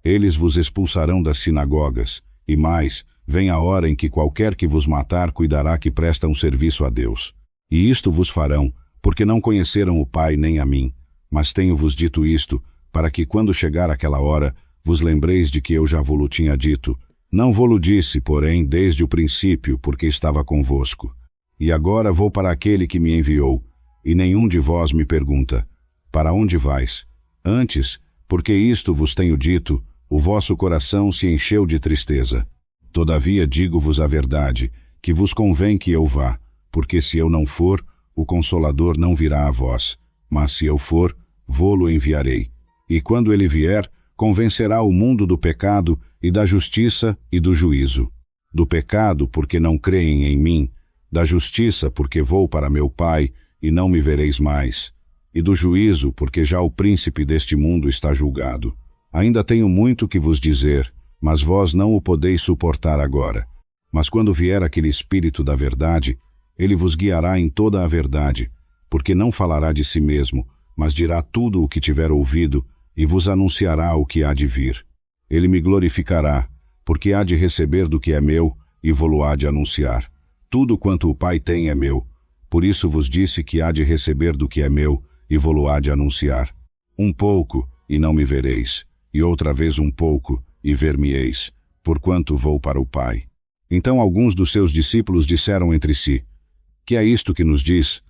Eles vos expulsarão das sinagogas, e mais, vem a hora em que qualquer que vos matar cuidará que presta um serviço a Deus. E isto vos farão, porque não conheceram o Pai nem a mim. Mas tenho-vos dito isto, para que quando chegar aquela hora, vos lembreis de que eu já vo-lo tinha dito. Não vo-lo disse, porém, desde o princípio, porque estava convosco. E agora vou para aquele que me enviou, e nenhum de vós me pergunta, para onde vais? Antes, porque isto vos tenho dito, o vosso coração se encheu de tristeza. Todavia digo-vos a verdade, que vos convém que eu vá, porque se eu não for, o Consolador não virá a vós, mas se eu for, vô-lo enviarei. E quando ele vier, convencerá o mundo do pecado e da justiça e do juízo. Do pecado, porque não creem em mim, da justiça, porque vou para meu Pai e não me vereis mais, e do juízo, porque já o príncipe deste mundo está julgado. Ainda tenho muito que vos dizer, mas vós não o podeis suportar agora. Mas quando vier aquele Espírito da verdade, ele vos guiará em toda a verdade, porque não falará de si mesmo, mas dirá tudo o que tiver ouvido, e vos anunciará o que há de vir. Ele me glorificará, porque há de receber do que é meu, e vo-lo há de anunciar. Tudo quanto o Pai tem é meu, por isso vos disse que há de receber do que é meu, e vo-lo há de anunciar. Um pouco, e não me vereis, e outra vez um pouco, e ver-me-eis, porquanto vou para o Pai. Então alguns dos seus discípulos disseram entre si: Que é isto que nos diz?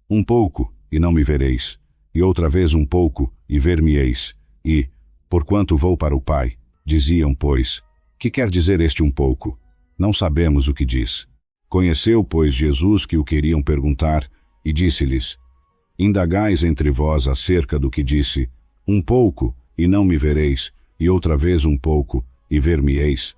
Um pouco, e não me vereis, e outra vez um pouco, e ver-me-eis, e, porquanto vou para o Pai. Diziam, pois, que quer dizer este um pouco? Não sabemos o que diz. Conheceu, pois, Jesus que o queriam perguntar, e disse-lhes: Indagais entre vós acerca do que disse, um pouco, e não me vereis, e outra vez um pouco, e ver-me-eis.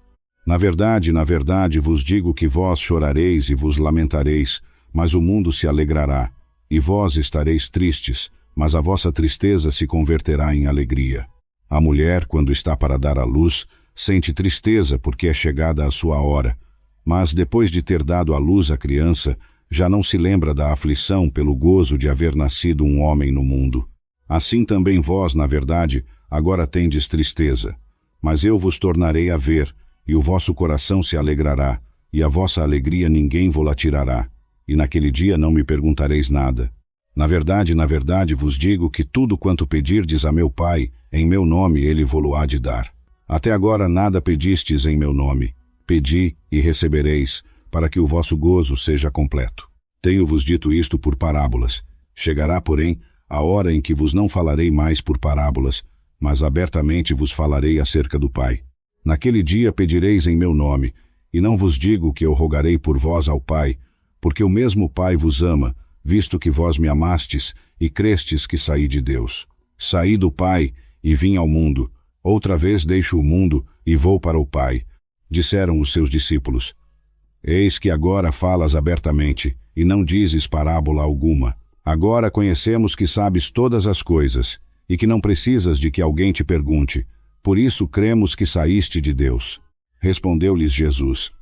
Na verdade vos digo que vós chorareis e vos lamentareis, mas o mundo se alegrará, e vós estareis tristes, mas a vossa tristeza se converterá em alegria. A mulher, quando está para dar à luz, sente tristeza porque é chegada a sua hora, mas depois de ter dado à luz a criança, já não se lembra da aflição pelo gozo de haver nascido um homem no mundo. Assim também vós, na verdade, agora tendes tristeza, mas eu vos tornarei a ver, e o vosso coração se alegrará, e a vossa alegria ninguém vô-la tirará, e naquele dia não me perguntareis nada. Na verdade vos digo que tudo quanto pedirdes a meu Pai, em meu nome ele vô-lo há de dar. Até agora nada pedistes em meu nome. Pedi e recebereis, para que o vosso gozo seja completo. Tenho-vos dito isto por parábolas. Chegará, porém, a hora em que vos não falarei mais por parábolas, mas abertamente vos falarei acerca do Pai. Naquele dia pedireis em meu nome, e não vos digo que eu rogarei por vós ao Pai, porque o mesmo Pai vos ama, visto que vós me amastes e crestes que saí de Deus. Saí do Pai e vim ao mundo. Outra vez deixo o mundo e vou para o Pai. Disseram os seus discípulos: Eis que agora falas abertamente, e não dizes parábola alguma. Agora conhecemos que sabes todas as coisas, e que não precisas de que alguém te pergunte. Por isso cremos que saíste de Deus. Respondeu-lhes Jesus: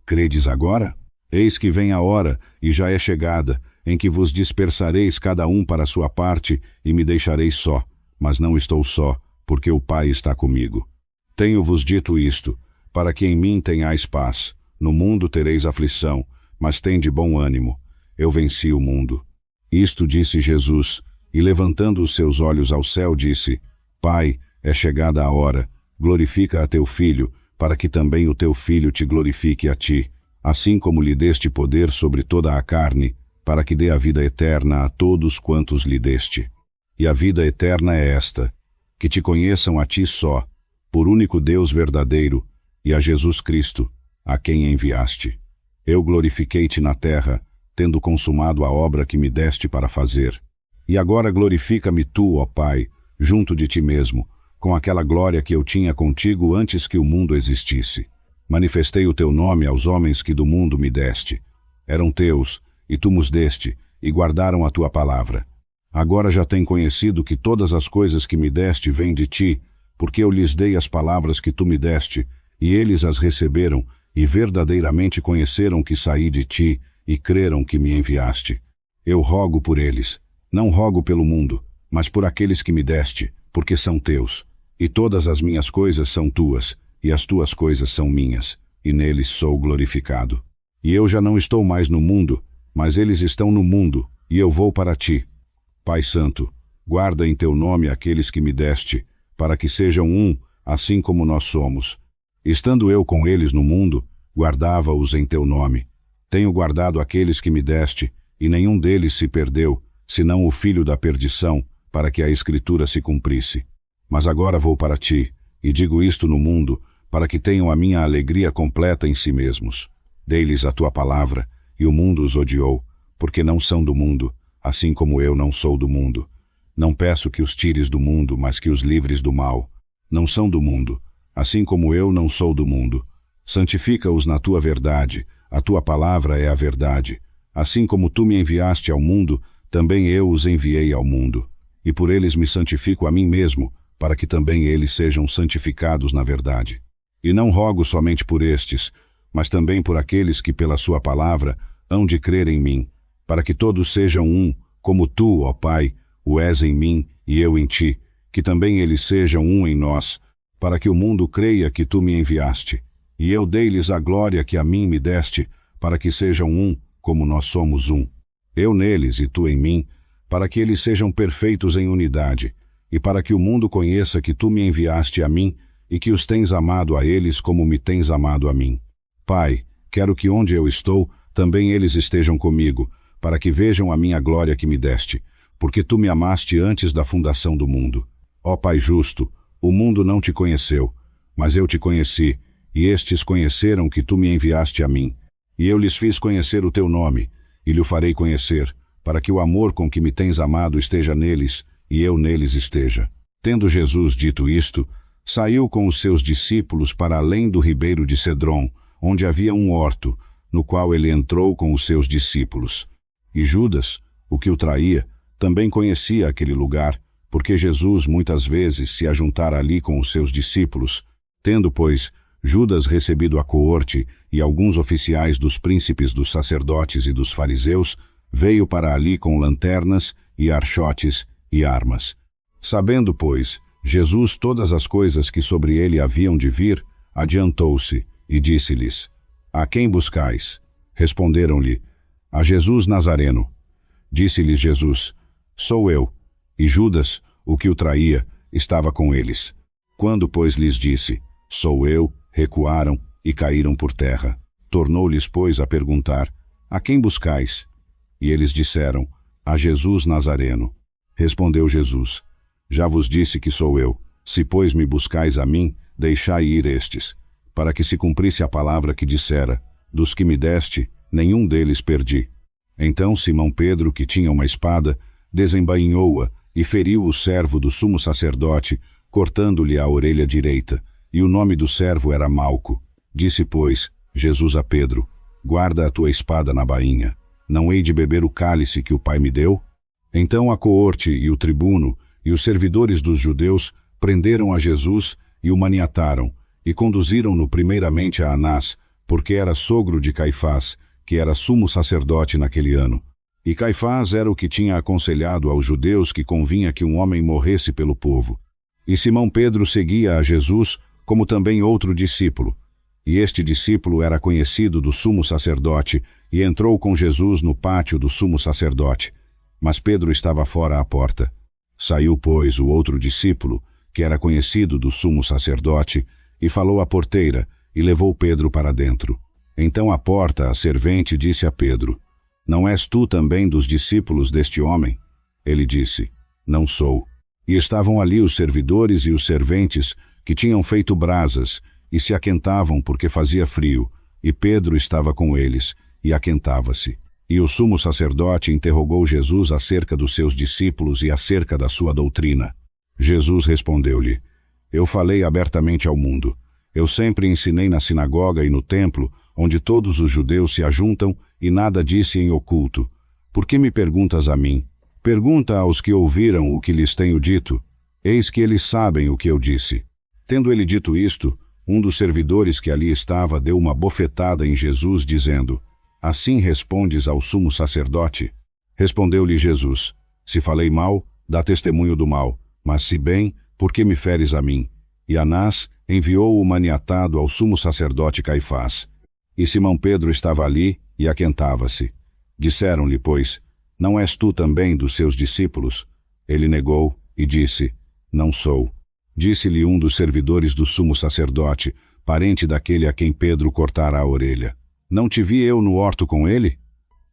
Credes agora? Eis que vem a hora, e já é chegada, em que vos dispersareis cada um para a sua parte, e me deixareis só. Mas não estou só, porque o Pai está comigo. Tenho-vos dito isto, para que em mim tenhais paz. No mundo tereis aflição, mas tende bom ânimo. Eu venci o mundo. Isto disse Jesus, e levantando os seus olhos ao céu, disse: Pai, é chegada a hora, glorifica a teu Filho, para que também o teu Filho te glorifique a ti, assim como lhe deste poder sobre toda a carne, para que dê a vida eterna a todos quantos lhe deste. E a vida eterna é esta, que te conheçam a ti só, por único Deus verdadeiro, e a Jesus Cristo, a quem enviaste. Eu glorifiquei-te na terra, tendo consumado a obra que me deste para fazer. E agora glorifica-me tu, ó Pai, junto de ti mesmo, com aquela glória que eu tinha contigo antes que o mundo existisse. Manifestei o teu nome aos homens que do mundo me deste. Eram teus, e tu nos deste, e guardaram a tua palavra. Agora já têm conhecido que todas as coisas que me deste vêm de ti, porque eu lhes dei as palavras que tu me deste, e eles as receberam, e verdadeiramente conheceram que saí de ti, e creram que me enviaste. Eu rogo por eles, não rogo pelo mundo, mas por aqueles que me deste, porque são teus. E todas as minhas coisas são tuas, e as tuas coisas são minhas, e neles sou glorificado. E eu já não estou mais no mundo, mas eles estão no mundo, e eu vou para ti. Pai Santo, guarda em teu nome aqueles que me deste, para que sejam um, assim como nós somos. Estando eu com eles no mundo, guardava-os em teu nome. Tenho guardado aqueles que me deste, e nenhum deles se perdeu, senão o filho da perdição, para que a Escritura se cumprisse. Mas agora vou para ti, e digo isto no mundo, para que tenham a minha alegria completa em si mesmos. Dei-lhes a tua palavra, e o mundo os odiou, porque não são do mundo, assim como eu não sou do mundo. Não peço que os tires do mundo, mas que os livres do mal. Não são do mundo, assim como eu não sou do mundo. Santifica-os na tua verdade, a tua palavra é a verdade. Assim como tu me enviaste ao mundo, também eu os enviei ao mundo. E por eles me santifico a mim mesmo, para que também eles sejam santificados na verdade. E não rogo somente por estes, mas também por aqueles que pela sua palavra hão de crer em mim, para que todos sejam um, como tu, ó Pai, o és em mim e eu em ti, que também eles sejam um em nós, para que o mundo creia que tu me enviaste. E eu dei-lhes a glória que a mim me deste, para que sejam um, como nós somos um. Eu neles e tu em mim, para que eles sejam perfeitos em unidade, e para que o mundo conheça que tu me enviaste a mim, e que os tens amado a eles como me tens amado a mim. Pai, quero que onde eu estou, também eles estejam comigo, para que vejam a minha glória que me deste, porque tu me amaste antes da fundação do mundo. Ó Pai justo, o mundo não te conheceu, mas eu te conheci, e estes conheceram que tu me enviaste a mim. E eu lhes fiz conhecer o teu nome, e lhe farei conhecer, para que o amor com que me tens amado esteja neles, e eu neles esteja. Tendo Jesus dito isto, saiu com os seus discípulos para além do ribeiro de Cedron, onde havia um horto, no qual ele entrou com os seus discípulos. E Judas, o que o traía, também conhecia aquele lugar, porque Jesus muitas vezes se ajuntara ali com os seus discípulos. Tendo, pois, Judas recebido a coorte e alguns oficiais dos príncipes dos sacerdotes e dos fariseus, veio para ali com lanternas e archotes e armas. Sabendo, pois, Jesus todas as coisas que sobre ele haviam de vir, adiantou-se e disse-lhes: A quem buscais? Responderam-lhe: A Jesus Nazareno. Disse-lhes Jesus: Sou eu. E Judas, o que o traía, estava com eles. Quando, pois, lhes disse: Sou eu, recuaram e caíram por terra. Tornou-lhes, pois, a perguntar: A quem buscais? E eles disseram: A Jesus Nazareno. Respondeu Jesus: Já vos disse que sou eu. Se, pois, me buscais a mim, deixai ir estes, para que se cumprisse a palavra que dissera: Dos que me deste, nenhum deles perdi. Então Simão Pedro, que tinha uma espada, desembainhou-a e feriu o servo do sumo sacerdote, cortando-lhe a orelha direita, e o nome do servo era Malco. Disse, pois, Jesus a Pedro: Guarda a tua espada na bainha. Não hei de beber o cálice que o Pai me deu? Então a coorte e o tribuno e os servidores dos judeus prenderam a Jesus e o maniataram, e conduziram-no primeiramente a Anás, porque era sogro de Caifás, que era sumo sacerdote naquele ano. E Caifás era o que tinha aconselhado aos judeus que convinha que um homem morresse pelo povo. E Simão Pedro seguia a Jesus, como também outro discípulo. E este discípulo era conhecido do sumo sacerdote, e entrou com Jesus no pátio do sumo sacerdote. Mas Pedro estava fora à porta. Saiu, pois, o outro discípulo, que era conhecido do sumo sacerdote, e falou à porteira, e levou Pedro para dentro. Então à porta a servente disse a Pedro: Não és tu também dos discípulos deste homem? Ele disse: Não sou. E estavam ali os servidores e os serventes, que tinham feito brasas, e se aquentavam porque fazia frio, e Pedro estava com eles, e aquentava-se. E o sumo sacerdote interrogou Jesus acerca dos seus discípulos e acerca da sua doutrina. Jesus respondeu-lhe: Eu falei abertamente ao mundo. Eu sempre ensinei na sinagoga e no templo, onde todos os judeus se ajuntam, e nada disse em oculto. Por que me perguntas a mim? Pergunta aos que ouviram o que lhes tenho dito. Eis que eles sabem o que eu disse. Tendo ele dito isto, um dos servidores que ali estava deu uma bofetada em Jesus, dizendo: Assim respondes ao sumo sacerdote? Respondeu-lhe Jesus: Se falei mal, dá testemunho do mal, mas se bem, por que me feres a mim? E Anás enviou o maniatado ao sumo sacerdote Caifás. E Simão Pedro estava ali e aquentava-se. Disseram-lhe, pois: Não és tu também dos seus discípulos? Ele negou e disse: Não sou. Disse-lhe um dos servidores do sumo sacerdote, parente daquele a quem Pedro cortara a orelha: Não te vi eu no horto com ele?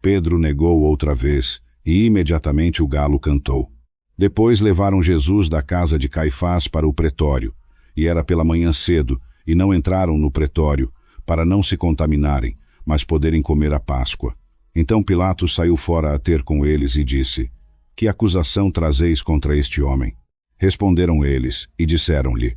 Pedro negou outra vez, e imediatamente o galo cantou. Depois levaram Jesus da casa de Caifás para o pretório, e era pela manhã cedo, e não entraram no pretório, para não se contaminarem, mas poderem comer a Páscoa. Então Pilatos saiu fora a ter com eles e disse: Que acusação trazeis contra este homem? Responderam eles, e disseram-lhe: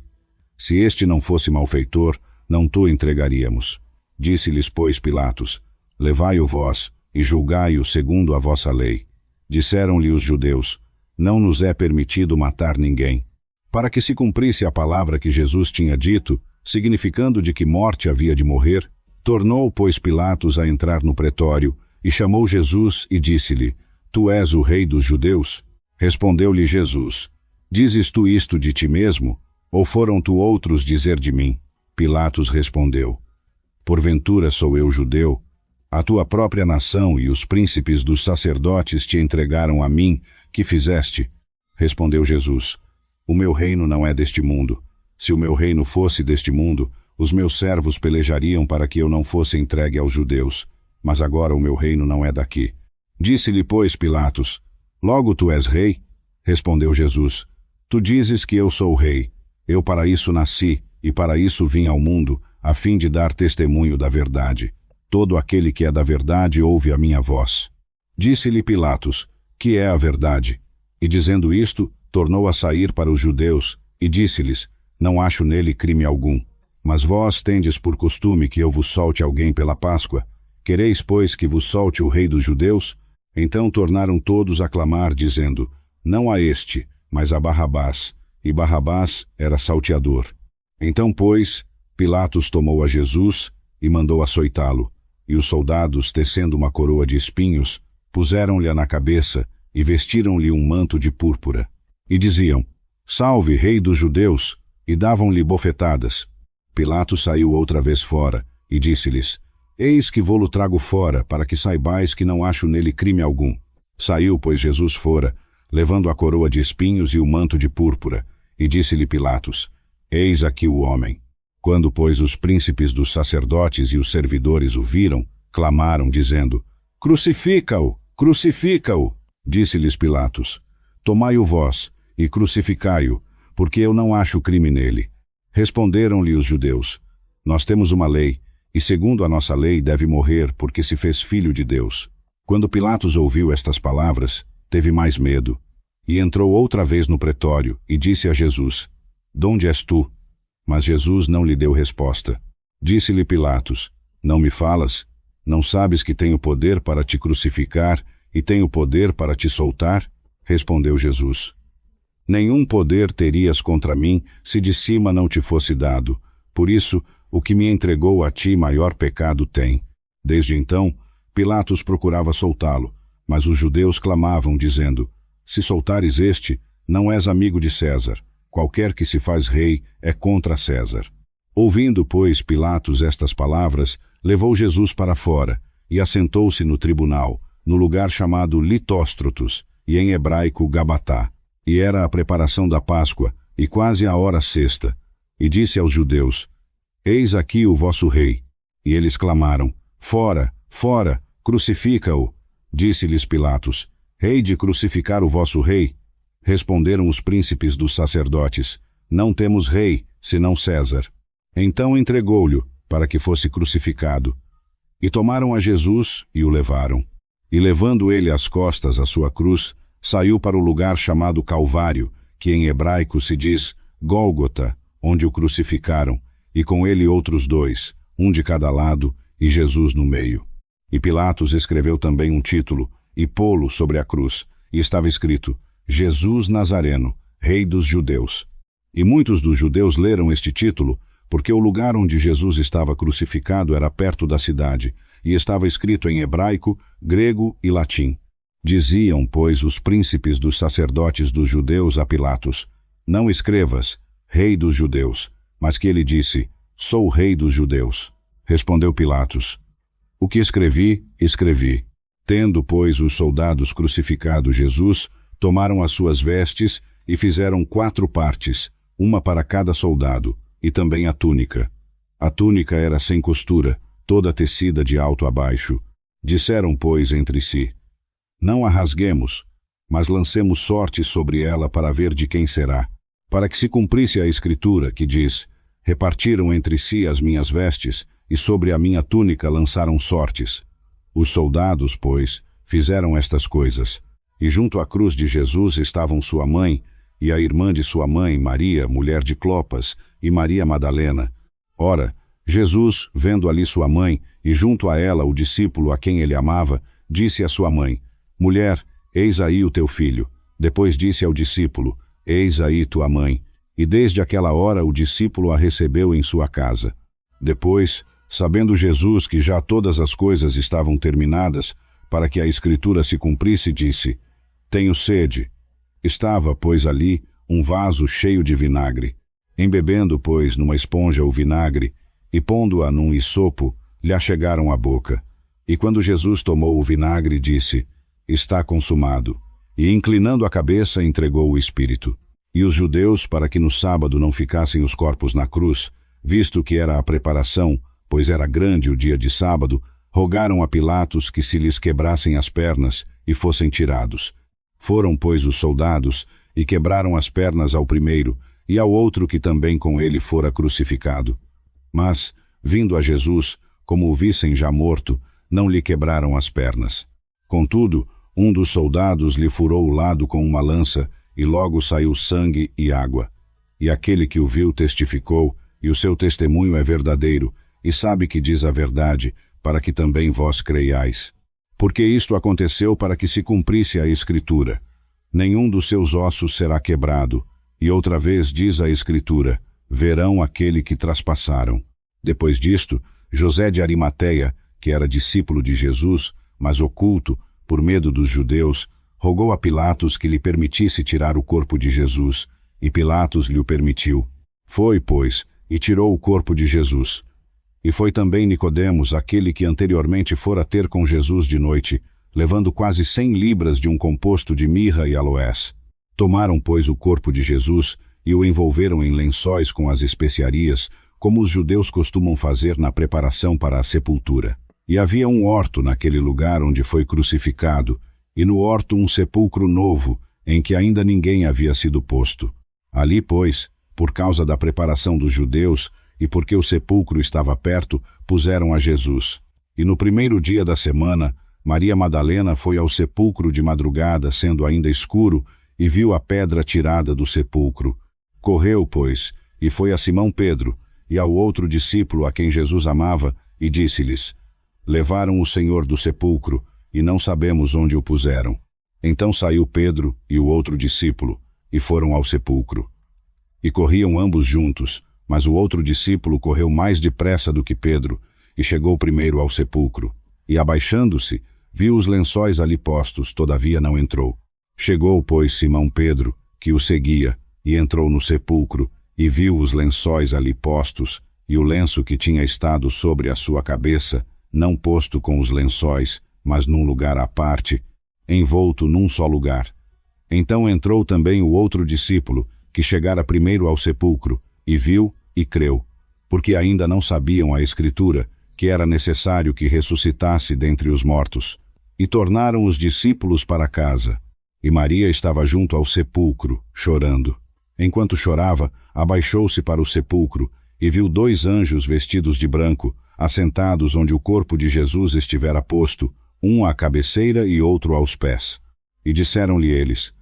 Se este não fosse malfeitor, não tu entregaríamos. Disse-lhes, pois, Pilatos: Levai-o vós, e julgai-o segundo a vossa lei. Disseram-lhe os judeus: Não nos é permitido matar ninguém. Para que se cumprisse a palavra que Jesus tinha dito, significando de que morte havia de morrer, tornou, pois, Pilatos a entrar no pretório, e chamou Jesus e disse-lhe: Tu és o rei dos judeus? Respondeu-lhe Jesus: Dizes tu isto de ti mesmo, ou foram tu outros dizer de mim? Pilatos respondeu: Porventura sou eu judeu? A tua própria nação e os príncipes dos sacerdotes te entregaram a mim, que fizeste? Respondeu Jesus: O meu reino não é deste mundo. Se o meu reino fosse deste mundo, os meus servos pelejariam para que eu não fosse entregue aos judeus. Mas agora o meu reino não é daqui. Disse-lhe, pois, Pilatos: Logo tu és rei? Respondeu Jesus: Tu dizes que eu sou rei. Eu para isso nasci, e para isso vim ao mundo, a fim de dar testemunho da verdade. Todo aquele que é da verdade ouve a minha voz. Disse-lhe Pilatos: Que é a verdade? E dizendo isto, tornou a sair para os judeus, e disse-lhes: Não acho nele crime algum. Mas vós tendes por costume que eu vos solte alguém pela Páscoa. Quereis, pois, que vos solte o rei dos judeus? Então tornaram todos a clamar, dizendo: Não a este, mas a Barrabás. E Barrabás era salteador. Então, pois, Pilatos tomou a Jesus e mandou açoitá-lo. E os soldados, tecendo uma coroa de espinhos, puseram-lhe na cabeça e vestiram-lhe um manto de púrpura. E diziam: Salve, rei dos judeus! E davam-lhe bofetadas. Pilatos saiu outra vez fora e disse-lhes: Eis que vô-lo trago fora, para que saibais que não acho nele crime algum. Saiu, pois, Jesus fora, levando a coroa de espinhos e o manto de púrpura, e disse-lhe Pilatos: Eis aqui o homem. Quando, pois, os príncipes dos sacerdotes e os servidores o viram, clamaram, dizendo: Crucifica-o! Crucifica-o! Disse-lhes Pilatos: Tomai-o vós, e crucificai-o, porque eu não acho crime nele. Responderam-lhe os judeus: Nós temos uma lei, e segundo a nossa lei deve morrer, porque se fez filho de Deus. Quando Pilatos ouviu estas palavras, teve mais medo, e entrou outra vez no pretório, e disse a Jesus: Donde és tu? Mas Jesus não lhe deu resposta. Disse-lhe Pilatos: Não me falas? Não sabes que tenho poder para te crucificar e tenho poder para te soltar? Respondeu Jesus: Nenhum poder terias contra mim se de cima não te fosse dado. Por isso, o que me entregou a ti maior pecado tem. Desde então, Pilatos procurava soltá-lo, mas os judeus clamavam, dizendo: Se soltares este, não és amigo de César. Qualquer que se faz rei é contra César. Ouvindo, pois, Pilatos estas palavras, levou Jesus para fora e assentou-se no tribunal, no lugar chamado Litóstrotos, e em hebraico Gabatá. E era a preparação da Páscoa, e quase a hora sexta. E disse aos judeus: Eis aqui o vosso rei. E eles clamaram: Fora, fora, crucifica-o. Disse-lhes Pilatos: Hei de crucificar o vosso rei? Responderam os príncipes dos sacerdotes: Não temos rei, senão César. Então entregou-lhe, para que fosse crucificado. E tomaram a Jesus e o levaram. E levando ele às costas a sua cruz, saiu para o lugar chamado Calvário, que em hebraico se diz Gólgota, onde o crucificaram, e com ele outros dois, um de cada lado, e Jesus no meio. E Pilatos escreveu também um título, e pô-lo sobre a cruz, e estava escrito: Jesus Nazareno, Rei dos Judeus. E muitos dos judeus leram este título, porque o lugar onde Jesus estava crucificado era perto da cidade, e estava escrito em hebraico, grego e latim. Diziam, pois, os príncipes dos sacerdotes dos judeus a Pilatos: Não escrevas, Rei dos Judeus, mas que ele disse: Sou Rei dos Judeus. Respondeu Pilatos: O que escrevi, escrevi. Tendo, pois, os soldados crucificado Jesus, tomaram as suas vestes e fizeram 4 partes, uma para cada soldado, e também a túnica. A túnica era sem costura, toda tecida de alto a baixo. Disseram, pois, entre si: Não a rasguemos, mas lancemos sortes sobre ela para ver de quem será, para que se cumprisse a escritura, que diz: Repartiram entre si as minhas vestes, e sobre a minha túnica lançaram sortes. Os soldados, pois, fizeram estas coisas. E junto à cruz de Jesus estavam sua mãe, e a irmã de sua mãe, Maria, mulher de Clopas, e Maria Madalena. Ora, Jesus, vendo ali sua mãe, e junto a ela o discípulo a quem ele amava, disse à sua mãe: Mulher, eis aí o teu filho. Depois disse ao discípulo: Eis aí tua mãe. E desde aquela hora o discípulo a recebeu em sua casa. Depois, sabendo Jesus que já todas as coisas estavam terminadas, para que a escritura se cumprisse, disse: Tenho sede. Estava, pois, ali um vaso cheio de vinagre. Embebendo, pois, numa esponja o vinagre, e pondo-a num hisopo, lhe achegaram à boca. E quando Jesus tomou o vinagre, disse: Está consumado. E inclinando a cabeça, entregou o espírito. E os judeus, para que no sábado não ficassem os corpos na cruz, visto que era a preparação, pois era grande o dia de sábado, rogaram a Pilatos que se lhes quebrassem as pernas e fossem tirados. Foram, pois, os soldados, e quebraram as pernas ao primeiro, e ao outro que também com ele fora crucificado. Mas, vindo a Jesus, como o vissem já morto, não lhe quebraram as pernas. Contudo, um dos soldados lhe furou o lado com uma lança, e logo saiu sangue e água. E aquele que o viu testificou, e o seu testemunho é verdadeiro, e sabe que diz a verdade, para que também vós creiais. Porque isto aconteceu para que se cumprisse a Escritura. Nenhum dos seus ossos será quebrado. E outra vez diz a Escritura, verão aquele que traspassaram. Depois disto, José de Arimateia, que era discípulo de Jesus, mas oculto, por medo dos judeus, rogou a Pilatos que lhe permitisse tirar o corpo de Jesus, e Pilatos lhe o permitiu. Foi, pois, e tirou o corpo de Jesus. E foi também Nicodemos, aquele que anteriormente fora ter com Jesus de noite, levando quase 100 libras de um composto de mirra e aloés. Tomaram, pois, o corpo de Jesus e o envolveram em lençóis com as especiarias, como os judeus costumam fazer na preparação para a sepultura. E havia um horto naquele lugar onde foi crucificado, e no horto um sepulcro novo, em que ainda ninguém havia sido posto. Ali, pois, por causa da preparação dos judeus, e porque o sepulcro estava perto, puseram a Jesus. E no primeiro dia da semana, Maria Madalena foi ao sepulcro de madrugada, sendo ainda escuro, e viu a pedra tirada do sepulcro. Correu, pois, e foi a Simão Pedro, e ao outro discípulo a quem Jesus amava, e disse-lhes, levaram o Senhor do sepulcro, e não sabemos onde o puseram. Então saiu Pedro e o outro discípulo, e foram ao sepulcro. E corriam ambos juntos, mas o outro discípulo correu mais depressa do que Pedro, e chegou primeiro ao sepulcro. E abaixando-se, viu os lençóis ali postos, todavia não entrou. Chegou, pois, Simão Pedro, que o seguia, e entrou no sepulcro, e viu os lençóis ali postos, e o lenço que tinha estado sobre a sua cabeça, não posto com os lençóis, mas num lugar à parte, envolto num só lugar. Então entrou também o outro discípulo, que chegara primeiro ao sepulcro, e viu e creu, porque ainda não sabiam a Escritura, que era necessário que ressuscitasse dentre os mortos. E tornaram os discípulos para casa. E Maria estava junto ao sepulcro, chorando. Enquanto chorava, abaixou-se para o sepulcro, e viu 2 anjos vestidos de branco, assentados onde o corpo de Jesus estivera posto, um à cabeceira e outro aos pés. E disseram-lhe eles,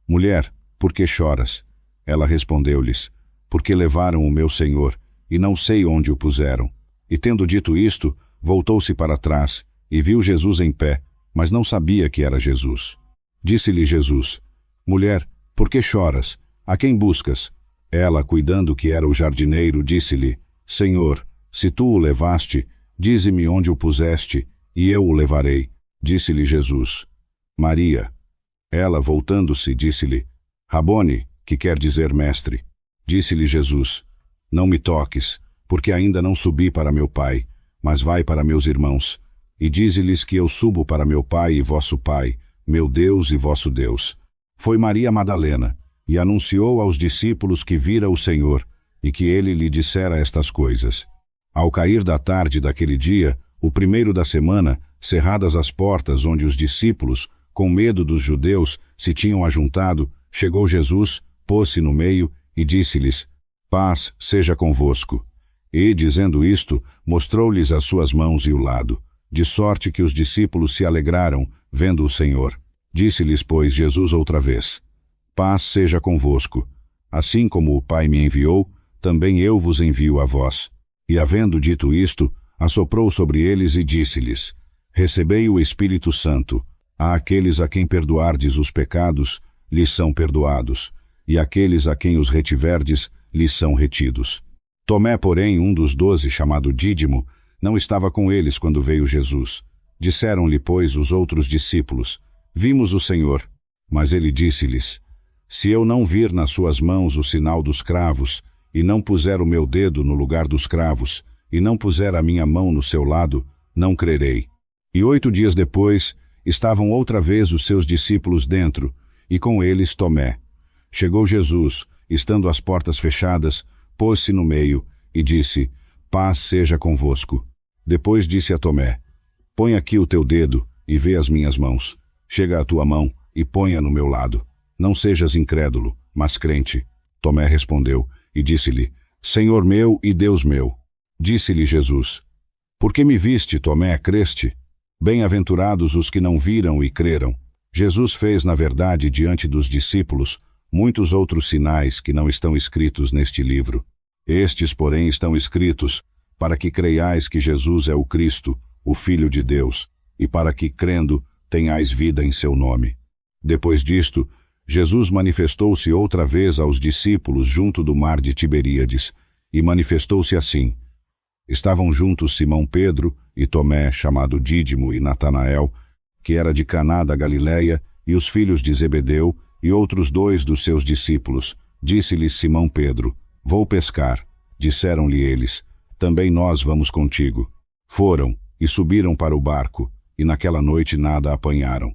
mulher, por que choras? Ela respondeu-lhes, porque levaram o meu Senhor, e não sei onde o puseram. E tendo dito isto, voltou-se para trás, e viu Jesus em pé, mas não sabia que era Jesus. Disse-lhe Jesus, mulher, por que choras? A quem buscas? Ela, cuidando que era o jardineiro, disse-lhe, Senhor, se tu o levaste, dize-me onde o puseste, e eu o levarei. Disse-lhe Jesus, Maria. Ela, voltando-se, disse-lhe, Rabone, que quer dizer mestre. Disse-lhe Jesus, não me toques, porque ainda não subi para meu Pai, mas vai para meus irmãos, e dize-lhes que eu subo para meu Pai e vosso Pai, meu Deus e vosso Deus. Foi Maria Madalena, e anunciou aos discípulos que vira o Senhor, e que ele lhe dissera estas coisas. Ao cair da tarde daquele dia, o primeiro da semana, cerradas as portas onde os discípulos, com medo dos judeus, se tinham ajuntado, chegou Jesus, pôs-se no meio, e disse-lhes, paz seja convosco. E, dizendo isto, mostrou-lhes as suas mãos e o lado, de sorte que os discípulos se alegraram, vendo o Senhor. Disse-lhes, pois, Jesus outra vez, paz seja convosco. Assim como o Pai me enviou, também eu vos envio a vós. E, havendo dito isto, assoprou sobre eles e disse-lhes, recebei o Espírito Santo. A aqueles a quem perdoardes os pecados, lhes são perdoados, e aqueles a quem os retiverdes, lhes são retidos. Tomé, porém, um dos 12, chamado Dídimo, não estava com eles quando veio Jesus. Disseram-lhe, pois, os outros discípulos, vimos o Senhor. Mas ele disse-lhes, se eu não vir nas suas mãos o sinal dos cravos, e não puser o meu dedo no lugar dos cravos, e não puser a minha mão no seu lado, não crerei. E 8 dias depois, estavam outra vez os seus discípulos dentro, e com eles Tomé. Chegou Jesus, estando as portas fechadas, pôs-se no meio e disse: Paz seja convosco. Depois disse a Tomé: Põe aqui o teu dedo e vê as minhas mãos. Chega a tua mão e põe-a no meu lado. Não sejas incrédulo, mas crente. Tomé respondeu e disse-lhe: Senhor meu e Deus meu. Disse-lhe Jesus: Por que me viste, Tomé, creste? Bem-aventurados os que não viram e creram. Jesus fez, na verdade, diante dos discípulos, muitos outros sinais que não estão escritos neste livro. Estes, porém, estão escritos para que creiais que Jesus é o Cristo, o Filho de Deus, e para que, crendo, tenhais vida em seu nome. Depois disto, Jesus manifestou-se outra vez aos discípulos junto do mar de Tiberíades, e manifestou-se assim. Estavam juntos Simão Pedro e Tomé, chamado Dídimo, e Natanael, que era de Caná da Galileia, e os filhos de Zebedeu, e outros 2 dos seus discípulos. Disse-lhes Simão Pedro: Vou pescar. Disseram-lhe eles: Também nós vamos contigo. Foram e subiram para o barco, e naquela noite nada apanharam.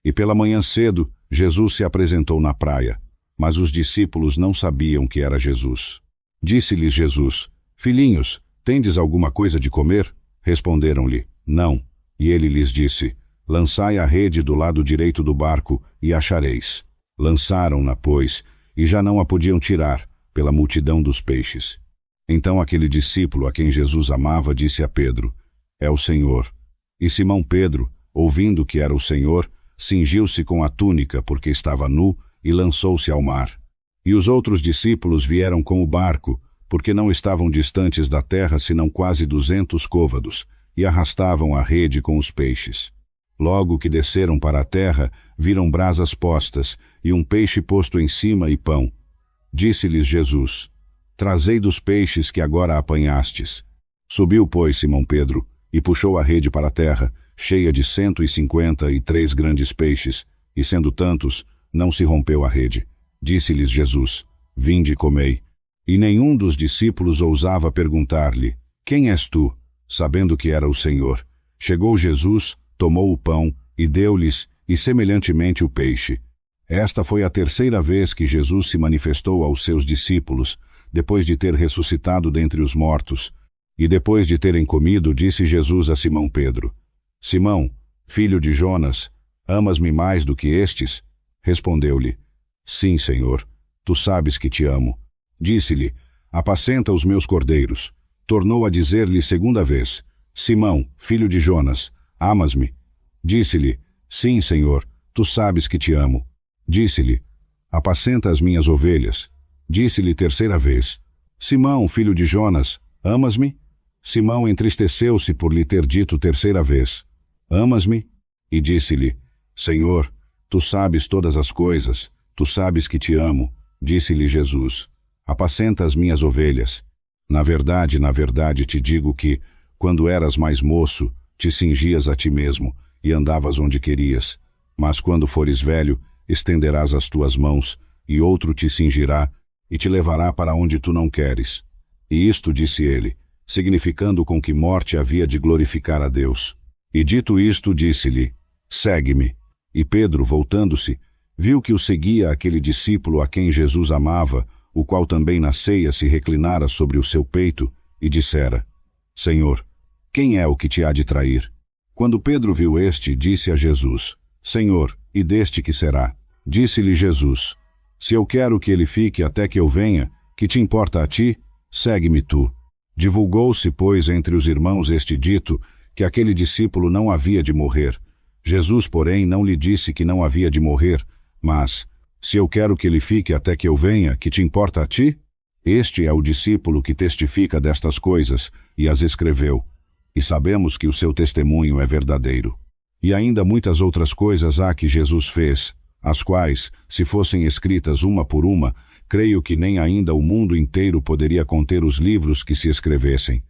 E pela manhã cedo, Jesus se apresentou na praia, mas os discípulos não sabiam que era Jesus. Disse-lhes Jesus: Filhinhos, tendes alguma coisa de comer? Responderam-lhe: Não. E ele lhes disse: Lançai a rede do lado direito do barco, e achareis. Lançaram-na, pois, e já não a podiam tirar, pela multidão dos peixes. Então aquele discípulo a quem Jesus amava disse a Pedro: É o Senhor. E Simão Pedro, ouvindo que era o Senhor, cingiu-se com a túnica, porque estava nu, e lançou-se ao mar. E os outros discípulos vieram com o barco, porque não estavam distantes da terra senão quase 200 côvados, e arrastavam a rede com os peixes. Logo que desceram para a terra, viram brasas postas, e um peixe posto em cima e pão. Disse-lhes Jesus: Trazei dos peixes que agora apanhastes. Subiu, pois, Simão Pedro, e puxou a rede para a terra, cheia de 153 grandes peixes, e sendo tantos, não se rompeu a rede. Disse-lhes Jesus: Vinde e comei. E nenhum dos discípulos ousava perguntar-lhe: Quem és tu? Sabendo que era o Senhor. Chegou Jesus, tomou o pão, e deu-lhes, e semelhantemente o peixe. Esta foi a terceira vez que Jesus se manifestou aos seus discípulos, depois de ter ressuscitado dentre os mortos. E depois de terem comido, disse Jesus a Simão Pedro: Simão, filho de Jonas, amas-me mais do que estes? Respondeu-lhe: Sim, Senhor, tu sabes que te amo. Disse-lhe: Apacenta os meus cordeiros. Tornou a dizer-lhe segunda vez: Simão, filho de Jonas, amas-me? Disse-lhe: Sim, Senhor, tu sabes que te amo. Disse-lhe: Apacenta as minhas ovelhas. Disse-lhe terceira vez: Simão, filho de Jonas, amas-me? Simão entristeceu-se por lhe ter dito terceira vez: Amas-me? E disse-lhe: Senhor, tu sabes todas as coisas, tu sabes que te amo. Disse-lhe Jesus: Apacenta as minhas ovelhas. Na verdade te digo que, quando eras mais moço, te cingias a ti mesmo, e andavas onde querias. Mas quando fores velho, estenderás as tuas mãos, e outro te cingirá, e te levará para onde tu não queres. E isto disse ele, significando com que morte havia de glorificar a Deus. E dito isto, disse-lhe: Segue-me. E Pedro, voltando-se, viu que o seguia aquele discípulo a quem Jesus amava, o qual também na ceia se reclinara sobre o seu peito, e dissera: Senhor, quem é o que te há de trair? Quando Pedro viu este, disse a Jesus: Senhor, e deste que será? Disse-lhe Jesus: Se eu quero que ele fique até que eu venha, que te importa a ti? Segue-me tu. Divulgou-se, pois, entre os irmãos este dito, que aquele discípulo não havia de morrer. Jesus, porém, não lhe disse que não havia de morrer, mas: Se eu quero que ele fique até que eu venha, que te importa a ti? Este é o discípulo que testifica destas coisas, e as escreveu. E sabemos que o seu testemunho é verdadeiro. E ainda muitas outras coisas há que Jesus fez, as quais, se fossem escritas uma por uma, creio que nem ainda o mundo inteiro poderia conter os livros que se escrevessem.